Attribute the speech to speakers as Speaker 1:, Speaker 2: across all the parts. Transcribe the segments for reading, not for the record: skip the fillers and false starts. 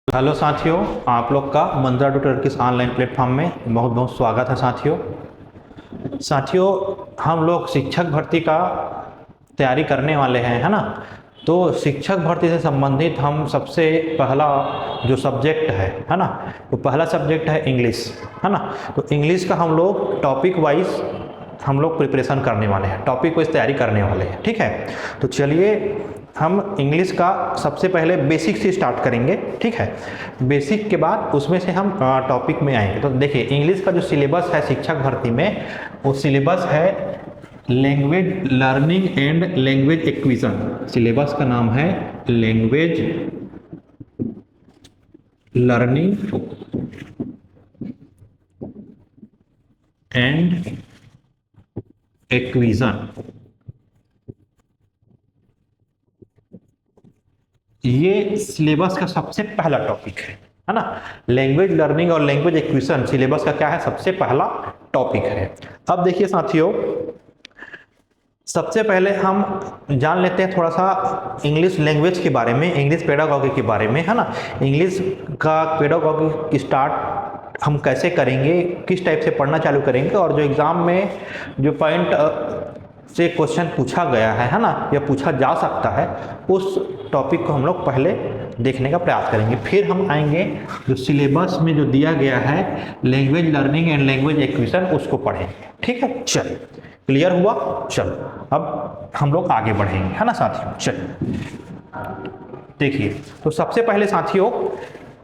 Speaker 1: Hello साथियों, आप लोग का मंत्रा ट्यूटर किस ऑनलाइन प्लेटफॉर्म में बहुत बहुत स्वागत है। साथियों हम लोग शिक्षक भर्ती का तैयारी करने वाले हैं, है ना। तो शिक्षक भर्ती से संबंधित हम सबसे पहला जो सब्जेक्ट है ना, तो पहला सब्जेक्ट है इंग्लिश, है ना। तो इंग्लिश का हम लोग टॉपिक वाइज हम लोग प्रिपरेशन करने वाले हैं, टॉपिक वाइज तैयारी करने वाले हैं, ठीक है। तो चलिए हम इंग्लिश का सबसे पहले बेसिक से स्टार्ट करेंगे, ठीक है। बेसिक के बाद उसमें से हम टॉपिक में आएंगे। तो देखिए इंग्लिश का जो सिलेबस है शिक्षक भर्ती में, वो सिलेबस है language learning and language acquisition. Syllabus का नाम है लैंग्वेज लर्निंग एंड एक्विजिशन। ये सिलेबस का सबसे पहला टॉपिक है ना। लैंग्वेज लर्निंग और लैंग्वेज एक्विजिशन सिलेबस का क्या है, सबसे पहला टॉपिक है। अब देखिए साथियों, सबसे पहले हम जान लेते हैं थोड़ा सा इंग्लिश लैंग्वेज के बारे में, इंग्लिश पेडागॉजी के बारे में, है ना। इंग्लिश का पेडागॉजी स्टार्ट हम कैसे करेंगे, किस टाइप से पढ़ना चालू करेंगे, और जो एग्जाम में जो पॉइंट से क्वेश्चन पूछा गया है ना, या पूछा जा सकता है, उस टॉपिक को हम लोग पहले देखने का प्रयास करेंगे। फिर हम आएंगे जो सिलेबस में जो दिया गया है language learning and language acquisition, उसको पढ़ेंगे, ठीक है। चल क्लियर हुआ, चलो अब हम लोग आगे बढ़ेंगे, है ना साथियों। चल देखिए, तो सबसे पहले साथियों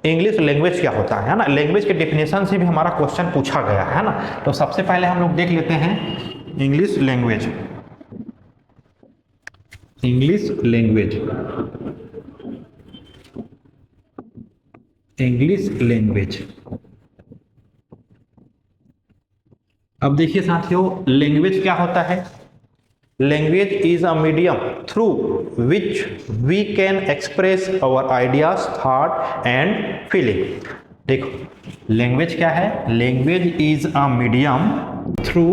Speaker 1: इंग्लिश लैंग्वेज क्या होता है ना। लैंग्वेज के डेफिनेशन से भी हमारा क्वेश्चन पूछा गया है ना। तो सबसे पहले हम लोग देख लेते हैं English language. English language, English language. अब देखिए साथियों, लैंग्वेज क्या होता है। Language is a medium through which we can express our ideas, thought and feeling. देखो लैंग्वेज क्या है, language is a medium through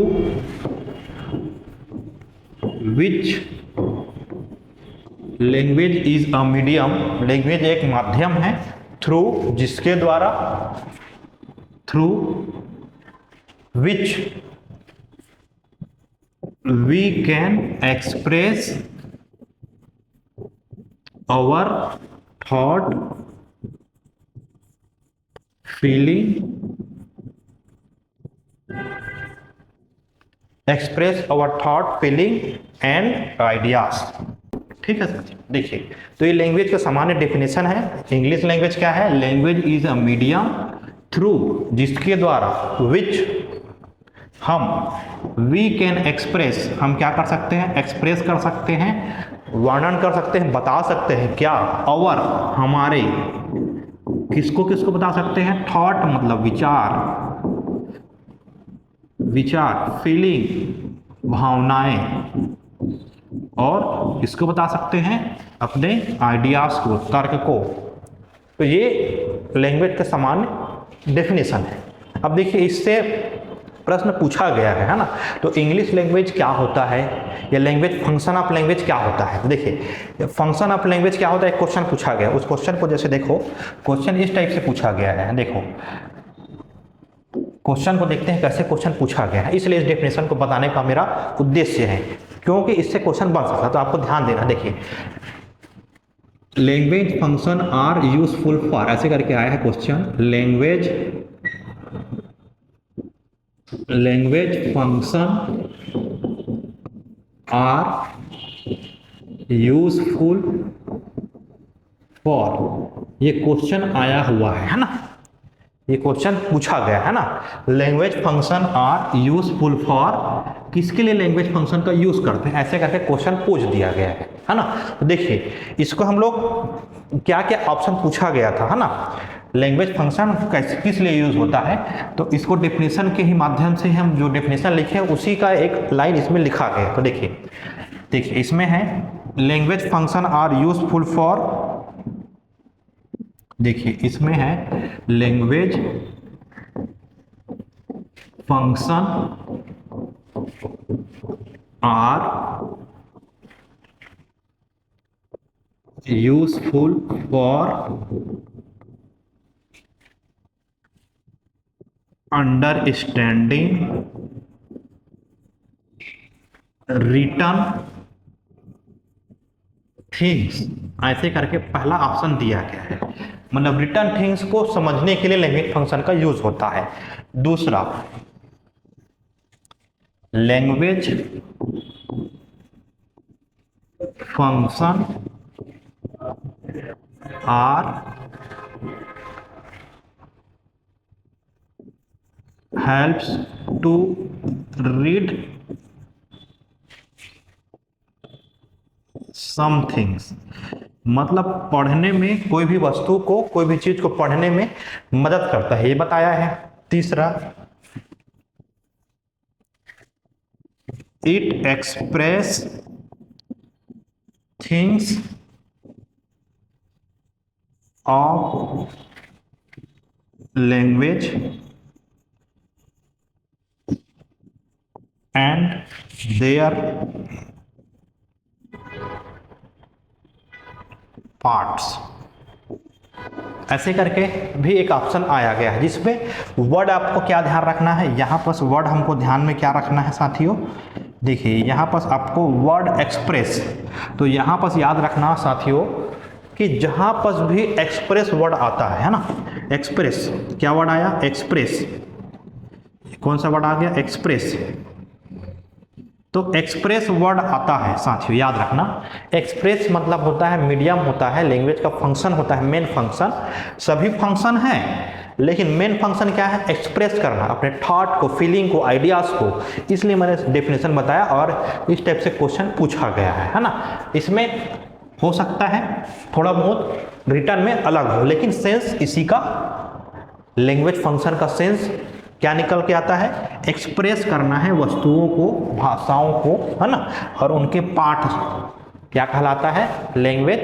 Speaker 1: which, language is a medium, language एक माध्यम है, थ्रू जिसके द्वारा, through which we can express our thought, feeling, express our thought, feeling and ideas, ठीक है साथियों। देखिए तो ये लैंग्वेज का सामान्य डेफिनेशन है। इंग्लिश लैंग्वेज क्या है, language is a medium through जिसके द्वारा, विच हम, वी कैन एक्सप्रेस हम क्या कर सकते हैं, एक्सप्रेस कर सकते हैं, वर्णन कर सकते हैं, बता सकते हैं क्या, अवर हमारे, किसको किसको बता सकते हैं, थॉट मतलब विचार, विचार, फीलिंग भावनाएं, और इसको बता सकते हैं अपने आइडियाज को, तर्क को। तो ये लैंग्वेज का सामान्य डेफिनेशन है। अब देखिए इससे प्रश्न पूछा गया है ना। तो इंग्लिश लैंग्वेज क्या होता है, या लैंग्वेज, फंक्शन ऑफ लैंग्वेज क्या होता है। देखिए फंक्शन ऑफ लैंग्वेज क्या होता है, एक क्वेश्चन पूछा गया, उस क्वेश्चन को जैसे देखो, क्वेश्चन इस टाइप से पूछा गया है। देखो क्वेश्चन को देखते हैं कैसे क्वेश्चन पूछा गया है, इसलिए इस डेफिनेशन को बताने का मेरा उद्देश्य है, क्योंकि इससे क्वेश्चन बन सकता है, तो आपको ध्यान देना। देखिए language function are useful for, ऐसे करके आया है question, language, language function are useful for, ये क्वेश्चन आया हुआ है ना, ये क्वेश्चन पूछा गया है ना। Language function are useful for, किसके लिए लैंग्वेज फंक्शन का यूज करते हैं, ऐसे करके क्वेश्चन पूछ दिया गया है ना। तो देखिए इसको हम लोग क्या क्या ऑप्शन पूछा गया था, है ना। लैंग्वेज फंक्शन कैसे, किस लिए यूज होता है, तो इसको डेफिनेशन के ही माध्यम से हम जो डेफिनेशन लिखे उसी का एक लाइन इसमें लिखा गया। तो देखिए, देखिए इसमें है language function are useful for, देखिए इसमें है language function are useful for understanding written things, ऐसे करके पहला ऑप्शन दिया गया है। मतलब रिटन थिंग्स को समझने के लिए लैंग्वेज फंक्शन का यूज होता है। दूसरा, language function are helps to read some things, मतलब पढ़ने में, कोई भी वस्तु को, कोई भी चीज को पढ़ने में मदद करता है, ये बताया है। तीसरा, it express things of language and there parts, ऐसे करके भी एक ऑप्शन आया गया है, जिसमें वर्ड आपको क्या ध्यान रखना है, यहाँ पर वर्ड हमको ध्यान में क्या रखना है साथियों, देखिए यहाँ पर आपको वर्ड एक्सप्रेस, तो यहाँ पर याद रखना साथियों कि जहाँ पर भी एक्सप्रेस वर्ड आता है ना, एक्सप्रेस, क्या वर्ड आया, एक्सप्रेस, कौन सा वर्ड आ गया, एक्सप्रेस, तो एक्सप्रेस वर्ड आता है साथियों, याद रखना। एक्सप्रेस मतलब होता है मीडियम, होता है लैंग्वेज का फंक्शन, होता है मेन फंक्शन। सभी फंक्शन है, लेकिन मेन फंक्शन क्या है, एक्सप्रेस करना अपने थॉट को, फीलिंग को, आइडियाज को, इसलिए मैंने डेफिनेशन बताया और इस टाइप से क्वेश्चन पूछा गया है ना। इसमें हो सकता है थोड़ा बहुत रिटर्न में अलग हो, लेकिन सेंस इसी का, लैंग्वेज फंक्शन का सेंस क्या निकल के आता है, एक्सप्रेस करना है वस्तुओं को, भाषाओं को, है ना, और उनके पार्ट क्या कहलाता है, लैंग्वेज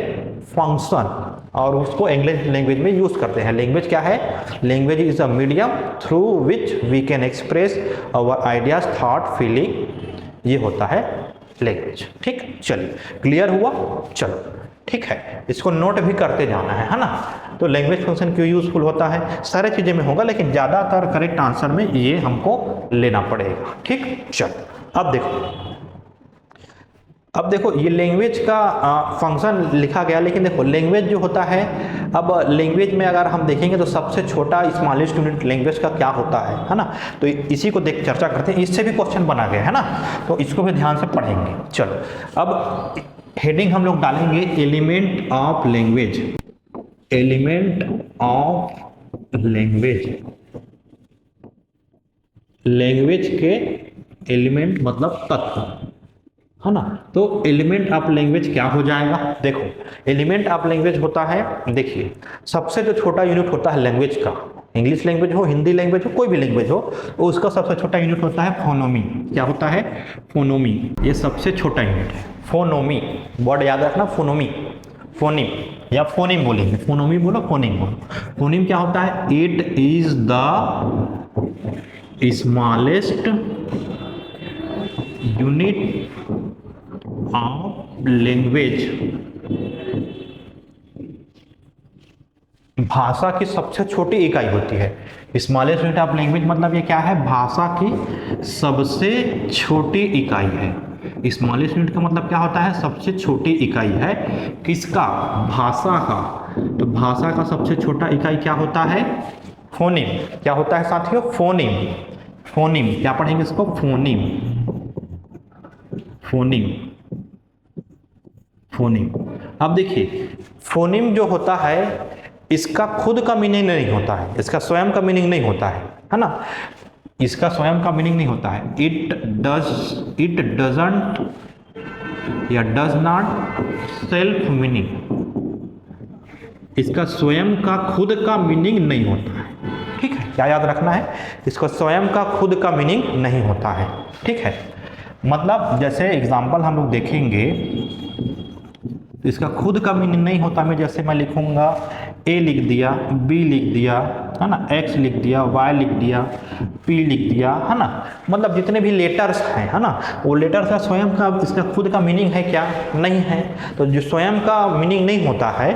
Speaker 1: फंक्शन, और उसको इंग्लिश लैंग्वेज में यूज करते हैं। लैंग्वेज क्या है, language is a medium through which we can express our ideas, thought, feeling, ये होता है लैंग्वेज। ठीक, चलिए क्लियर हुआ, चलो ठीक है, इसको नोट भी करते जाना है ना। तो लैंग्वेज फंक्शन क्यों यूजफुल होता है, सारे चीजें में होगा, लेकिन ज्यादातर करेक्ट आंसर में ये हमको लेना पड़ेगा। ठीक, चलो अब देखो ये लैंग्वेज का फंक्शन लिखा गया, लेकिन देखो लैंग्वेज जो होता है, अब लैंग्वेज में अगर हम देखेंगे तो सबसे छोटा स्मॉलेस्ट यूनिट लैंग्वेज का क्या होता है ना, तो इसी को देख चर्चा करते हैं। इससे भी क्वेश्चन बना गया है ना, तो इसको भी ध्यान से पढ़ेंगे। चलो अब हेडिंग हम लोग डालेंगे element of language, element of language, language के एलिमेंट मतलब तत्व, है ना। तो एलिमेंट ऑफ लैंग्वेज क्या हो जाएगा, देखो एलिमेंट ऑफ लैंग्वेज होता है, देखिए सबसे जो छोटा यूनिट होता है लैंग्वेज का, इंग्लिश लैंग्वेज हो, हिंदी लैंग्वेज हो, कोई भी लैंग्वेज हो, तो उसका सबसे छोटा यूनिट होता है फोनोमी। क्या होता है, फोनोमी, ये सबसे छोटा यूनिट है। फोनोमी वर्ड याद रखना, फोनोमी, फोनिम या फोनिम बोलेंगे, फोनोमी बोलो, फोनिम बोलो। फोनिम क्या होता है, it is the smallest unit of language, भाषा की सबसे छोटी इकाई होती है। स्मॉलेस्ट यूनिट ऑफ लैंग्वेज मतलब ये क्या है, भाषा की सबसे छोटी इकाई है। स्मॉलेस्ट यूनिट का मतलब क्या होता है, सबसे छोटी इकाई है, किसका, भाषा का। तो भाषा का सबसे छोटा इकाई क्या होता है, फोनिम। क्या होता है साथियों, फोनिम, फोनिम, क्या पढ़ेंगे इसको, फोनिम, फोनिम, फोनिम। अब देखिए फोनिम जो होता है, इसका खुद का मीनिंग नहीं होता है, इसका स्वयं का मीनिंग नहीं होता है ना, इसका स्वयं का मीनिंग नहीं होता है। इट डजंट या डज नॉट सेल्फ मीनिंग, इसका स्वयं का खुद का मीनिंग नहीं होता है। ठीक है, क्या याद रखना है, इसका स्वयं का खुद का मीनिंग नहीं होता है। ठीक है, मतलब जैसे एग्जाम्पल हम लोग देखेंगे, तो इसका खुद का मीनिंग नहीं होता में, जैसे मैं लिखूंगा ए लिख दिया, बी लिख दिया, है ना, एक्स लिख दिया, वाई लिख दिया, पी लिख दिया, है ना, मतलब जितने भी लेटर्स हैं, है ना, वो लेटर्स का स्वयं का इसका खुद का मीनिंग है क्या? नहीं है। तो जो स्वयं का मीनिंग नहीं होता है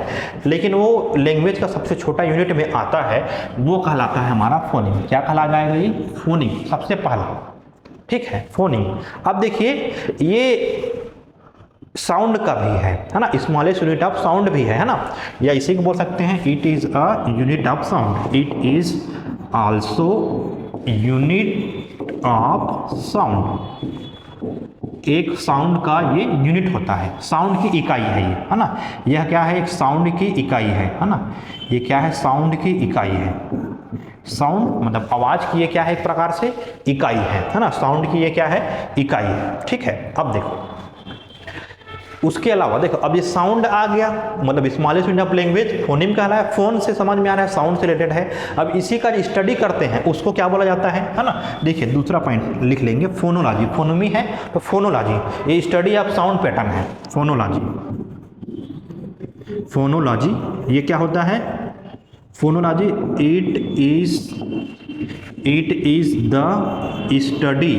Speaker 1: लेकिन वो लैंग्वेज का सबसे छोटा यूनिट में आता है, वो कहलाता है हमारा फोनिम। क्या कहला जाएगा ये? फोनिम, सबसे पहला, ठीक है, फोनिम। अब देखिए ये साउंड का भी है ना, स्मॉलेस्ट यूनिट ऑफ साउंड भी है ना, या इसी को बोल सकते हैं it is a unit of sound, it is also unit of sound. एक साउंड का ये यूनिट होता है, साउंड की इकाई है ये, है ना, यह क्या है? एक साउंड की इकाई है ना, ये क्या है? साउंड की इकाई है। साउंड मतलब आवाज की ये क्या है? एक प्रकार से इकाई है ना, साउंड की ये क्या है? इकाई है, ठीक है। अब देखो उसके अलावा देखो, अब ये साउंड आ गया, मतलब smallest unit of language phoneme कहला है, फोन से समझ में आ रहा है, साउंड से रिलेटेड है। अब इसी का स्टडी करते हैं, उसको क्या बोला जाता है ना। देखिए दूसरा पॉइंट लिख लेंगे, फोनोलॉजी। फोनोमी है तो फोनोलॉजी, ये स्टडी ऑफ साउंड पैटर्न है, फोनोलॉजी। फोनोलॉजी ये क्या होता है? Phonology it is the study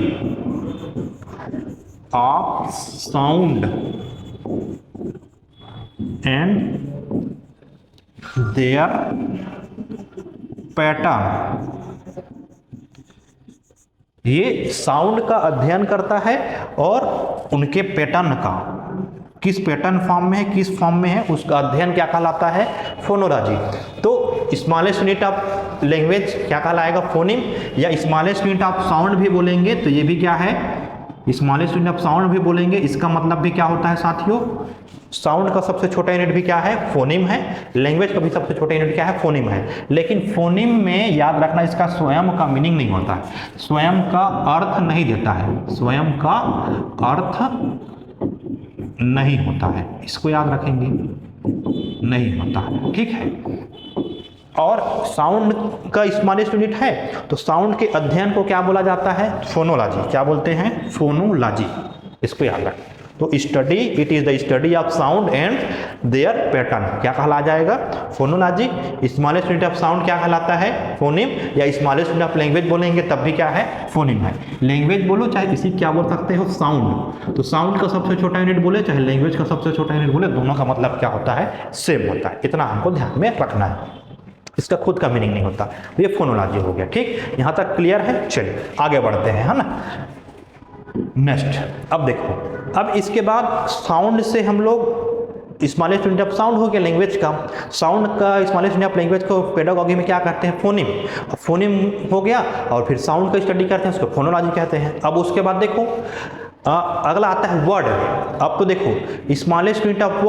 Speaker 1: of sound and their pattern। ये साउंड का अध्ययन करता है और उनके पैटर्न का, किस पैटर्न फॉर्म में है, किस फॉर्म में है, उसका अध्ययन क्या कहलाता है? फोनोलॉजी। तो स्मॉलेस्ट यूनिट ऑफ लैंग्वेज क्या कहलाएगा? फोनिम। या स्मॉलेस्ट यूनिट ऑफ साउंड भी बोलेंगे तो ये भी क्या है? स्मॉलेस्ट यूनिट ऑफ साउंड भी बोलेंगे। इसका मतलब भी क्या होता है साथियों? साउंड का सबसे छोटा यूनिट भी क्या है? फोनिम है। लैंग्वेज का भी सबसे छोटा यूनिट क्या है? फोनिम है। लेकिन फोनिम में याद रखना, इसका स्वयं का मीनिंग नहीं होता है, स्वयं का अर्थ नहीं देता है, स्वयं का अर्थ नहीं होता है, इसको याद रखेंगे, नहीं होता है, ठीक है। और साउंड का स्मॉलेस्ट यूनिट है तो साउंड के अध्ययन को क्या बोला जाता है? फोनोलॉजी। क्या बोलते हैं? फोनोलॉजी, इसको याद रखें। तो study, it is the study of sound and there pattern, क्या कहला जाएगा? Phonology. Smallest unit of sound क्या कहलाता है? फोनिम। या स्मॉलेस्ट यूनिट ऑफ लैंग्वेज बोलेंगे तब भी क्या है? फोनिम है। लैंग्वेज बोलो चाहे इसी क्या बोल सकते हो? साउंड। तो साउंड का सबसे छोटा यूनिट बोले चाहे लैंग्वेज का सबसे छोटा यूनिट बोले, दोनों का मतलब क्या होता है? सेम होता है। इतना हमको ध्यान में रखना है, इसका खुद का मीनिंग नहीं होता। ये फोनोलॉजी हो गया, ठीक, यहां तक क्लियर है। चलिए आगे बढ़ते हैं, है ना। नेक्स्ट, अब देखो, अब इसके बाद साउंड से हम लोग स्मॉलेस्ट यूनिट ऑफ साउंड हो गया लैंग्वेज का, साउंड का स्मॉलेस्ट यूनिट ऑफ लैंग्वेज को पेडागॉजी में क्या करते हैं? फोनिम। फोनिम हो गया और फिर साउंड का स्टडी करते हैं, उसको फोनोलॉजी कहते हैं। अब उसके बाद देखो अगला आता है वर्ड। अब तो देखो स्मॉलेस्ट यूनिट ऑफ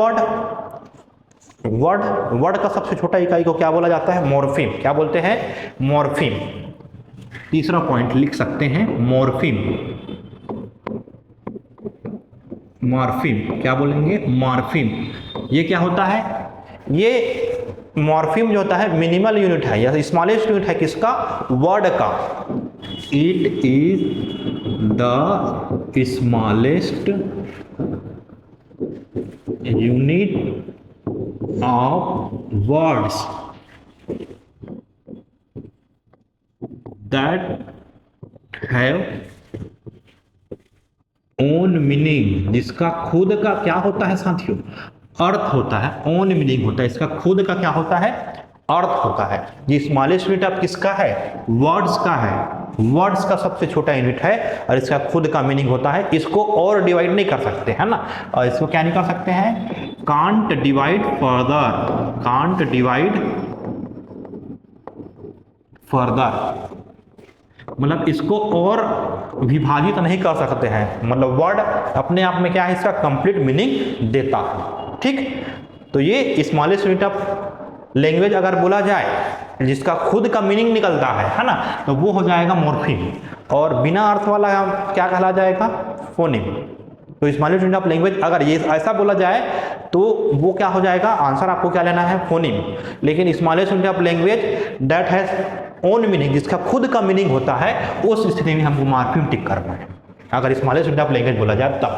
Speaker 1: वर्ड का सबसे छोटा इकाई को क्या बोला जाता है? मॉर्फिम। क्या बोलते हैं? मॉर्फिम। तीसरा पॉइंट लिख सकते हैं, मॉर्फिम। मॉर्फिम क्या बोलेंगे? मॉर्फिम। ये क्या होता है? ये मॉर्फिम जो होता है मिनिमल यूनिट है या स्मॉलेस्ट यूनिट है किसका? वर्ड का। It is the smallest unit of words that have own meaning, जिसका खुद का क्या होता है साथियों? अर्थ होता है। own meaning होता है, इसका खुद का क्या होता है? अर्थ होता है। ये स्मॉलेस्ट यूनिट ऑफ किसका है? वर्ड्स का है। वर्ड्स का सबसे छोटा यूनिट है और इसका खुद का मीनिंग होता है। इसको और डिवाइड नहीं कर सकते, है ना। और इसको क्या नहीं कर सकते हैं? Can't divide further, can't divide further, मतलब इसको और विभाजित नहीं कर सकते हैं। मतलब वर्ड अपने आप में क्या है? इसका कंप्लीट मीनिंग देता है, ठीक। तो ये स्मॉलेस्ट यूनिट ऑफ लैंग्वेज अगर बोला जाए जिसका खुद का मीनिंग निकलता है ना, तो वो हो जाएगा मॉर्फिम। और बिना अर्थ वाला क्या कहला जाएगा? फोनिम। तो स्मॉलेस्ट यूनिट ऑफ लैंग्वेज अगर ये ऐसा बोला जाए तो वो क्या हो जाएगा? आंसर आपको क्या लेना है? फोनिम। लेकिन smallest unit of language that has own meaning, जिसका खुद का मीनिंग होता है, उस स्थिति में हमको मॉर्फिम टिक करना है अगर स्मॉलेस्ट यूनिट ऑफ लैंग्वेज बोला जाए तब।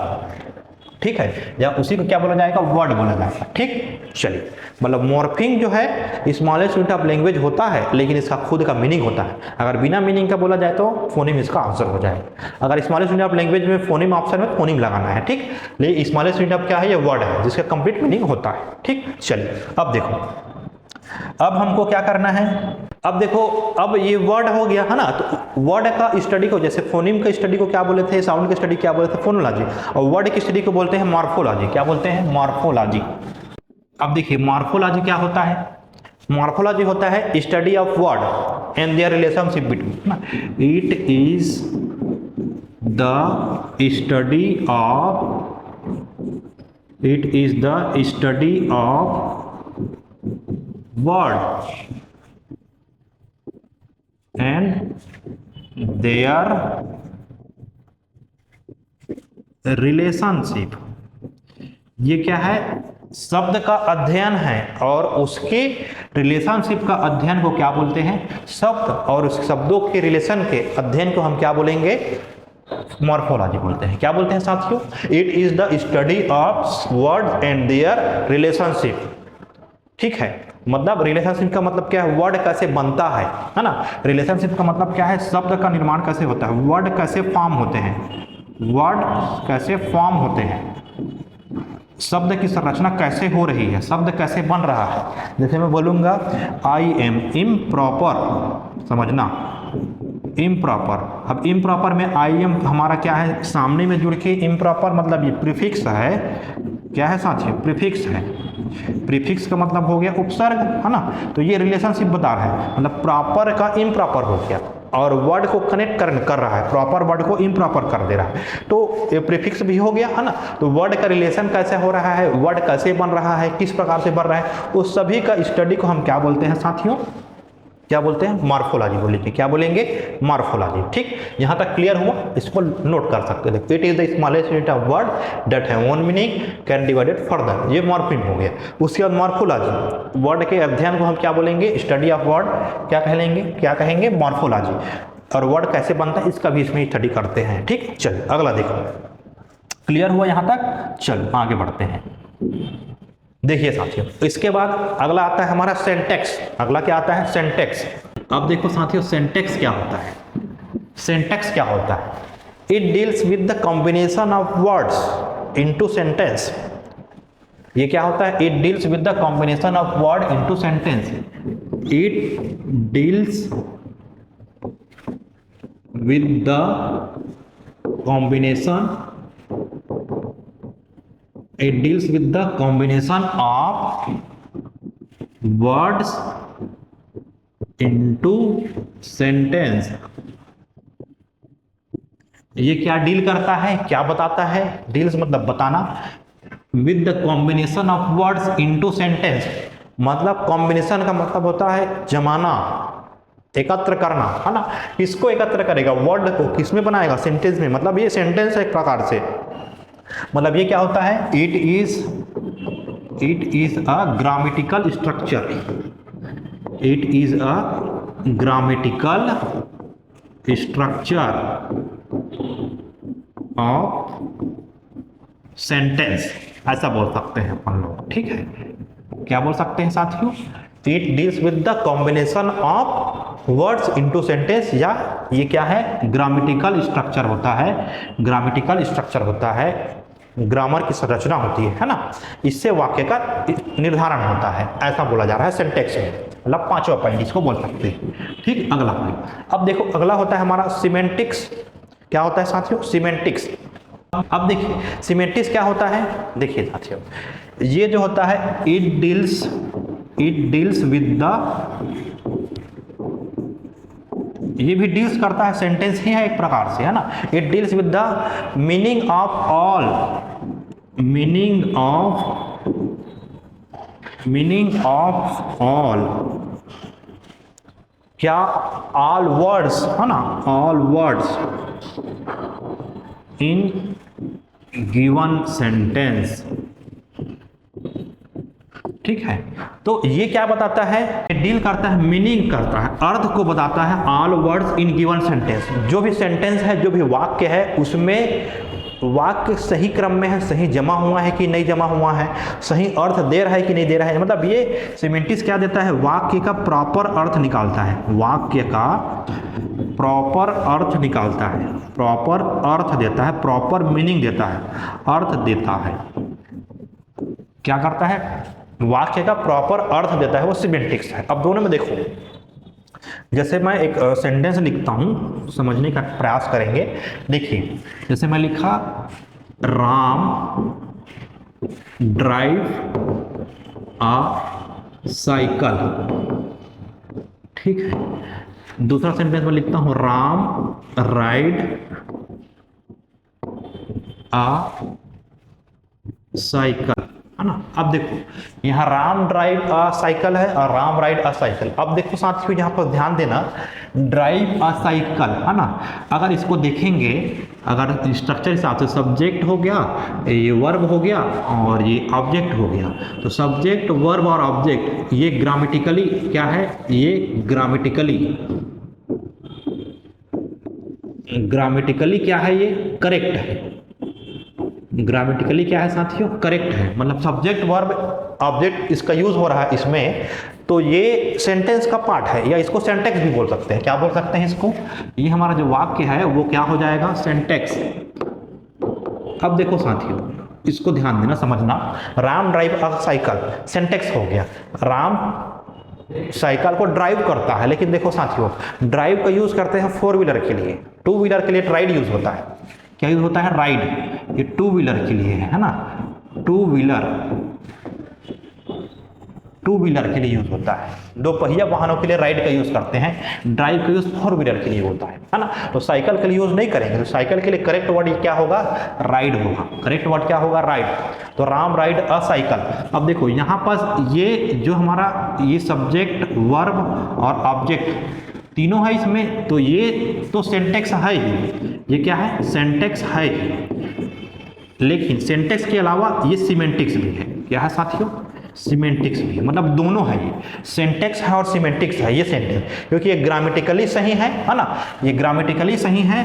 Speaker 1: ठीक है, या उसी को क्या बोला जाएगा, वर्ड बोला जाएगा। ठीक, चलिए, मतलब मॉर्फिंग जो है स्मॉलेस्ट यूनिट ऑफ लैंग्वेज होता है, लेकिन इसका खुद का मीनिंग होता है। अगर बिना मीनिंग का बोला जाए तो फोनिम इसका आंसर हो जाएगा। अगर स्मॉलेस्ट यूनिट ऑफ लैंग्वेज में फोनिम ऑप्शन में फोनिम लगाना है। ठीक, लेकिन स्मॉलेस्ट यूनिट ऑफ क्या है, ये वर्ड है जिसका कंप्लीट मीनिंग होता है। ठीक, चलिए अब देखो, अब हमको क्या करना है, अब देखो, अब ये वर्ड हो गया है ना, तो वर्ड का स्टडी को, जैसे फोनिम का स्टडी को क्या बोले थे, साउंड की स्टडी क्या बोले थे, फोनोलॉजी, और वर्ड की स्टडी को बोलते हैं मॉर्फोलॉजी। क्या बोलते हैं, मॉर्फोलॉजी। अब देखिए मॉर्फोलॉजी क्या होता है, मॉर्फोलॉजी होता है study of word and their relationship between, it is the study of word and their relationship। ये क्या है, शब्द का अध्ययन है और उसके रिलेशनशिप का अध्ययन को क्या बोलते हैं, शब्द और उस शब्दों के रिलेशन के अध्ययन को हम क्या बोलेंगे, मॉर्फोलॉजी बोलते हैं। क्या बोलते हैं साथियों, it is the study of word and their relationship. ठीक है, मतलब रिलेशनशिप का मतलब क्या है, वर्ड कैसे बनता है ना, रिलेशनशिप का मतलब क्या है, शब्द का निर्माण कैसे होता है, वर्ड कैसे फॉर्म होते हैं, वर्ड कैसे फॉर्म होते हैं, शब्द की संरचना कैसे हो रही है, शब्द कैसे बन रहा है। जैसे मैं बोलूंगा आई एम इम्प्रॉपर, समझना इम्प्रॉपर। अब इम्प्रॉपर में आई एम हमारा क्या है, सामने में जुड़ के, इम्प्रॉपर मतलब ये प्रीफिक्स है, क्या है साथियों, प्रीफिक्स है। प्रीफिक्स का मतलब हो गया उपसर्ग, है ना, तो ये रिलेशनशिप बता रहा है, मतलब प्रॉपर का इम्प्रॉपर हो गया और वर्ड को कनेक्ट कर रहा है, प्रॉपर वर्ड को इम्प्रॉपर कर दे रहा है, तो ये प्रीफिक्स भी हो गया, है ना। तो वर्ड का रिलेशन कैसे हो रहा है, वर्ड कैसे बन रहा है, किस प्रकार से बन रहा है, उस सभी का स्टडी को हम क्या बोलते हैं साथियों, क्या बोलते हैं, मॉर्फोलॉजी बोलेंगे। क्या बोलेंगे, मॉर्फोलॉजी। ठीक, यहां तक क्लियर हुआ, इसको नोट कर सकते हैं। It is the smallest unit of word that have one meaning can divided further, ये मॉर्फिम हो गया। उसके बाद मॉर्फोलॉजी, वर्ड के अध्ययन को हम क्या बोलेंगे, स्टडी ऑफ वर्ड, क्या कहेंगे, क्या कहेंगे, मॉर्फोलॉजी। और वर्ड कैसे बनता है इसका भी इसमें स्टडी करते हैं। ठीक, चलिए अगला देखो, क्लियर हुआ यहां तक, चल आगे बढ़ते हैं। देखिए साथियों, इसके बाद अगला आता है हमारा सेंटेक्स। अगला क्या आता है, सेंटेक्स। अब देखो साथियों, सेंटेक्स क्या होता है, सेंटेक्स क्या होता है, it deals with the combination of words into sentence. ये क्या होता है, it deals with the combination of word into sentence, it deals with the combination, it deals with the combination of words into sentence। ये क्या deal करता है, क्या बताता है, डील्स मतलब बताना, with the combination of words into sentence, मतलब कॉम्बिनेशन का मतलब होता है जमाना, एकत्र करना, है ना। किसको एकत्र करेगा, वर्ड को किसमें बनाएगा, सेंटेंस में, मतलब ये सेंटेंस है एक प्रकार से। मतलब ये क्या होता है, it is a grammatical structure, it is a grammatical structure of sentence, ऐसा बोल सकते हैं अपन लोग। ठीक है, क्या बोल सकते हैं साथियों, it deals with the combination of words into sentence, या ये क्या है, ग्रामेटिकल स्ट्रक्चर होता है, ग्रामेटिकल स्ट्रक्चर होता है, ग्रामर की संरचना होती है ना, इससे वाक्य का निर्धारण होता है, ऐसा बोला जा रहा है सेंटेक्स में। मतलब पांचवा पॉइंट इसको बोल सकते हैं। ठीक, अगला पॉइंट, अब देखो अगला होता है हमारा सीमेंटिक्स। क्या होता है साथियों, सीमेंटिक्स। अब देखिए सीमेंटिक्स क्या होता है, देखिए साथियों, ये जो होता है, इट डील्स विद द, ये भी डील्स करता है, सेंटेंस ही है एक प्रकार से, है ना। It deals with the meaning of all, meaning of all, क्या, ऑल वर्ड्स, है ना, all words in given sentence. ठीक है, तो ये क्या बताता है, डील करता है, मीनिंग करता है, अर्थ को बताता है, all words in given sentence, जो भी सेंटेंस है, जो भी वाक्य है, उसमें वाक्य सही क्रम में है, सही जमा हुआ है कि नहीं जमा हुआ है, सही अर्थ दे रहा है कि नहीं दे रहा है। मतलब ये सिमेंटिक्स क्या देता है, वाक्य का प्रॉपर अर्थ निकालता है, वाक्य का प्रॉपर अर्थ निकालता है, प्रॉपर अर्थ देता है, प्रॉपर मीनिंग देता है, अर्थ देता है। क्या करता है, वाक्य का प्रॉपर अर्थ देता है, वो सिमेंटिक्स है। अब दोनों में देखो, जैसे मैं एक सेंटेंस लिखता हूं, समझने का प्रयास करेंगे। देखिए जैसे मैं लिखा, राम ड्राइव अ साइकिल, ठीक है। दूसरा सेंटेंस में लिखता हूं, राम राइड अ साइकिल, है ना। अब देखो यहाँ राम ड्राइव अ साइकिल है और राम राइड अ साइकिल। अब देखो साथियों, यहाँ पर ध्यान देना, ड्राइव अ साइकिल, है ना। अगर इसको देखेंगे, अगर स्ट्रक्चर हिसाब से सब्जेक्ट हो गया, ये वर्ब हो गया और ये ऑब्जेक्ट हो गया, तो सब्जेक्ट वर्ब और ऑब्जेक्ट ये ग्रामेटिकली क्या है, ये ग्रामेटिकली क्या है, ये करेक्ट है। ग्रामेटिकली क्या है साथियों, करेक्ट है। मतलब सब्जेक्ट वर्ब ऑब्जेक्ट इसका यूज हो रहा है इसमें, तो ये सेंटेंस का पार्ट है, या इसको सेंटेक्स भी बोल सकते हैं। क्या बोल सकते हैं इसको, ये हमारा जो वाक्य है वो क्या हो जाएगा, सेंटेक्स। अब देखो साथियों, इसको ध्यान देना, समझना, राम ड्राइव अ साइकिल सेंटेक्स हो गया, राम साइकिल को ड्राइव करता है। लेकिन देखो साथियों, ड्राइव का यूज करते हैं 4 व्हीलर के लिए, 2 व्हीलर के लिए राइड यूज होता है। क्या यूज होता है, राइड, ये 2 व्हीलर के लिए है ना, 2 व्हीलर के लिए यूज होता है। 2 पहिया वाहनों के लिए राइड का यूज करते हैं, ड्राइव का यूज 4 व्हीलर के लिए होता है ना। तो साइकिल के लिए यूज नहीं करेंगे, तो साइकिल के लिए करेक्ट वर्ड क्या होगा, राइड होगा। करेक्ट वर्ड क्या होगा, राइड। तो राम राइड अ साइकिल। अब देखो यहाँ पर ये जो हमारा ये सब्जेक्ट वर्ब और ऑब्जेक्ट तीनों है इसमें, तो ये तो सेंटेक्स है ही, ये क्या है, सेंटेक्स है ही। लेकिन सेंटेक्स के अलावा ये सिमेंटिक्स भी है। क्या है साथियों, सिमेंटिक्स भी है। मतलब दोनों है, ये सेंटेक्स है और सिमेंटिक्स है ये सेंटेंस, क्योंकि ये ग्रामेटिकली सही है ना, ये ग्रामेटिकली सही है।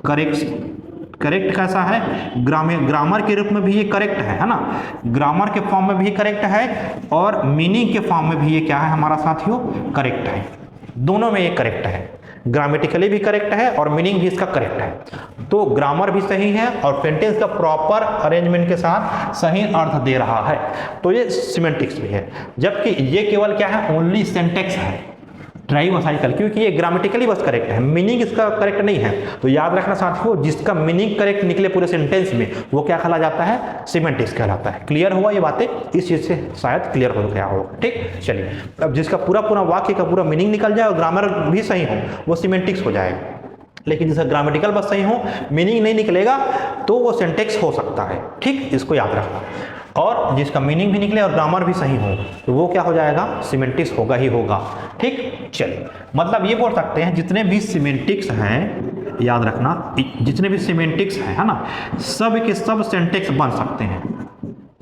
Speaker 1: करेक्ट कैसा है, ग्रामर के रूप में भी ये करेक्ट है ना, ग्रामर के फॉर्म में भी करेक्ट है और मीनिंग के फॉर्म में भी ये क्या है हमारा साथियों, करेक्ट है। दोनों में ये करेक्ट है, ग्रामेटिकली भी करेक्ट है और मीनिंग भी इसका करेक्ट है। तो ग्रामर भी सही है और सेंटेंस का प्रॉपर अरेंजमेंट के साथ सही अर्थ दे रहा है, तो ये सिमेंटिक्स भी है। जबकि ये केवल क्या है, ओनली सेंटेक्स है, ड्राइव और साइकिल, क्योंकि ये ग्रामेटिकली बस करेक्ट है, मीनिंग इसका करेक्ट नहीं है। तो याद रखना साथियों, जिसका मीनिंग करेक्ट निकले पूरे सेंटेंस में, वो क्या कहला जाता है, सिमेंटिक्स कहलाता है। क्लियर हुआ ये बातें, इस चीज से शायद क्लियर हो गया होगा। ठीक, चलिए, अब जिसका पूरा वाक्य का पूरा मीनिंग निकल जाए और ग्रामर भी सही हो, वो सिमेंटिक्स हो जाएगा। लेकिन जिसका ग्रामेटिकल बस सही हो, मीनिंग नहीं निकलेगा, तो वो सेंटेक्स हो सकता है। ठीक, इसको याद रखना। और जिसका मीनिंग भी निकले और ग्रामर भी सही हो, तो वो क्या हो जाएगा, सिमेंटिक्स होगा ही होगा। ठीक, चलिए, मतलब ये बोल सकते हैं जितने भी सिमेंटिक्स हैं, याद रखना, जितने भी सिमेंटिक्स हैं, है ना, सब के सब सेंटेक्स बन सकते हैं,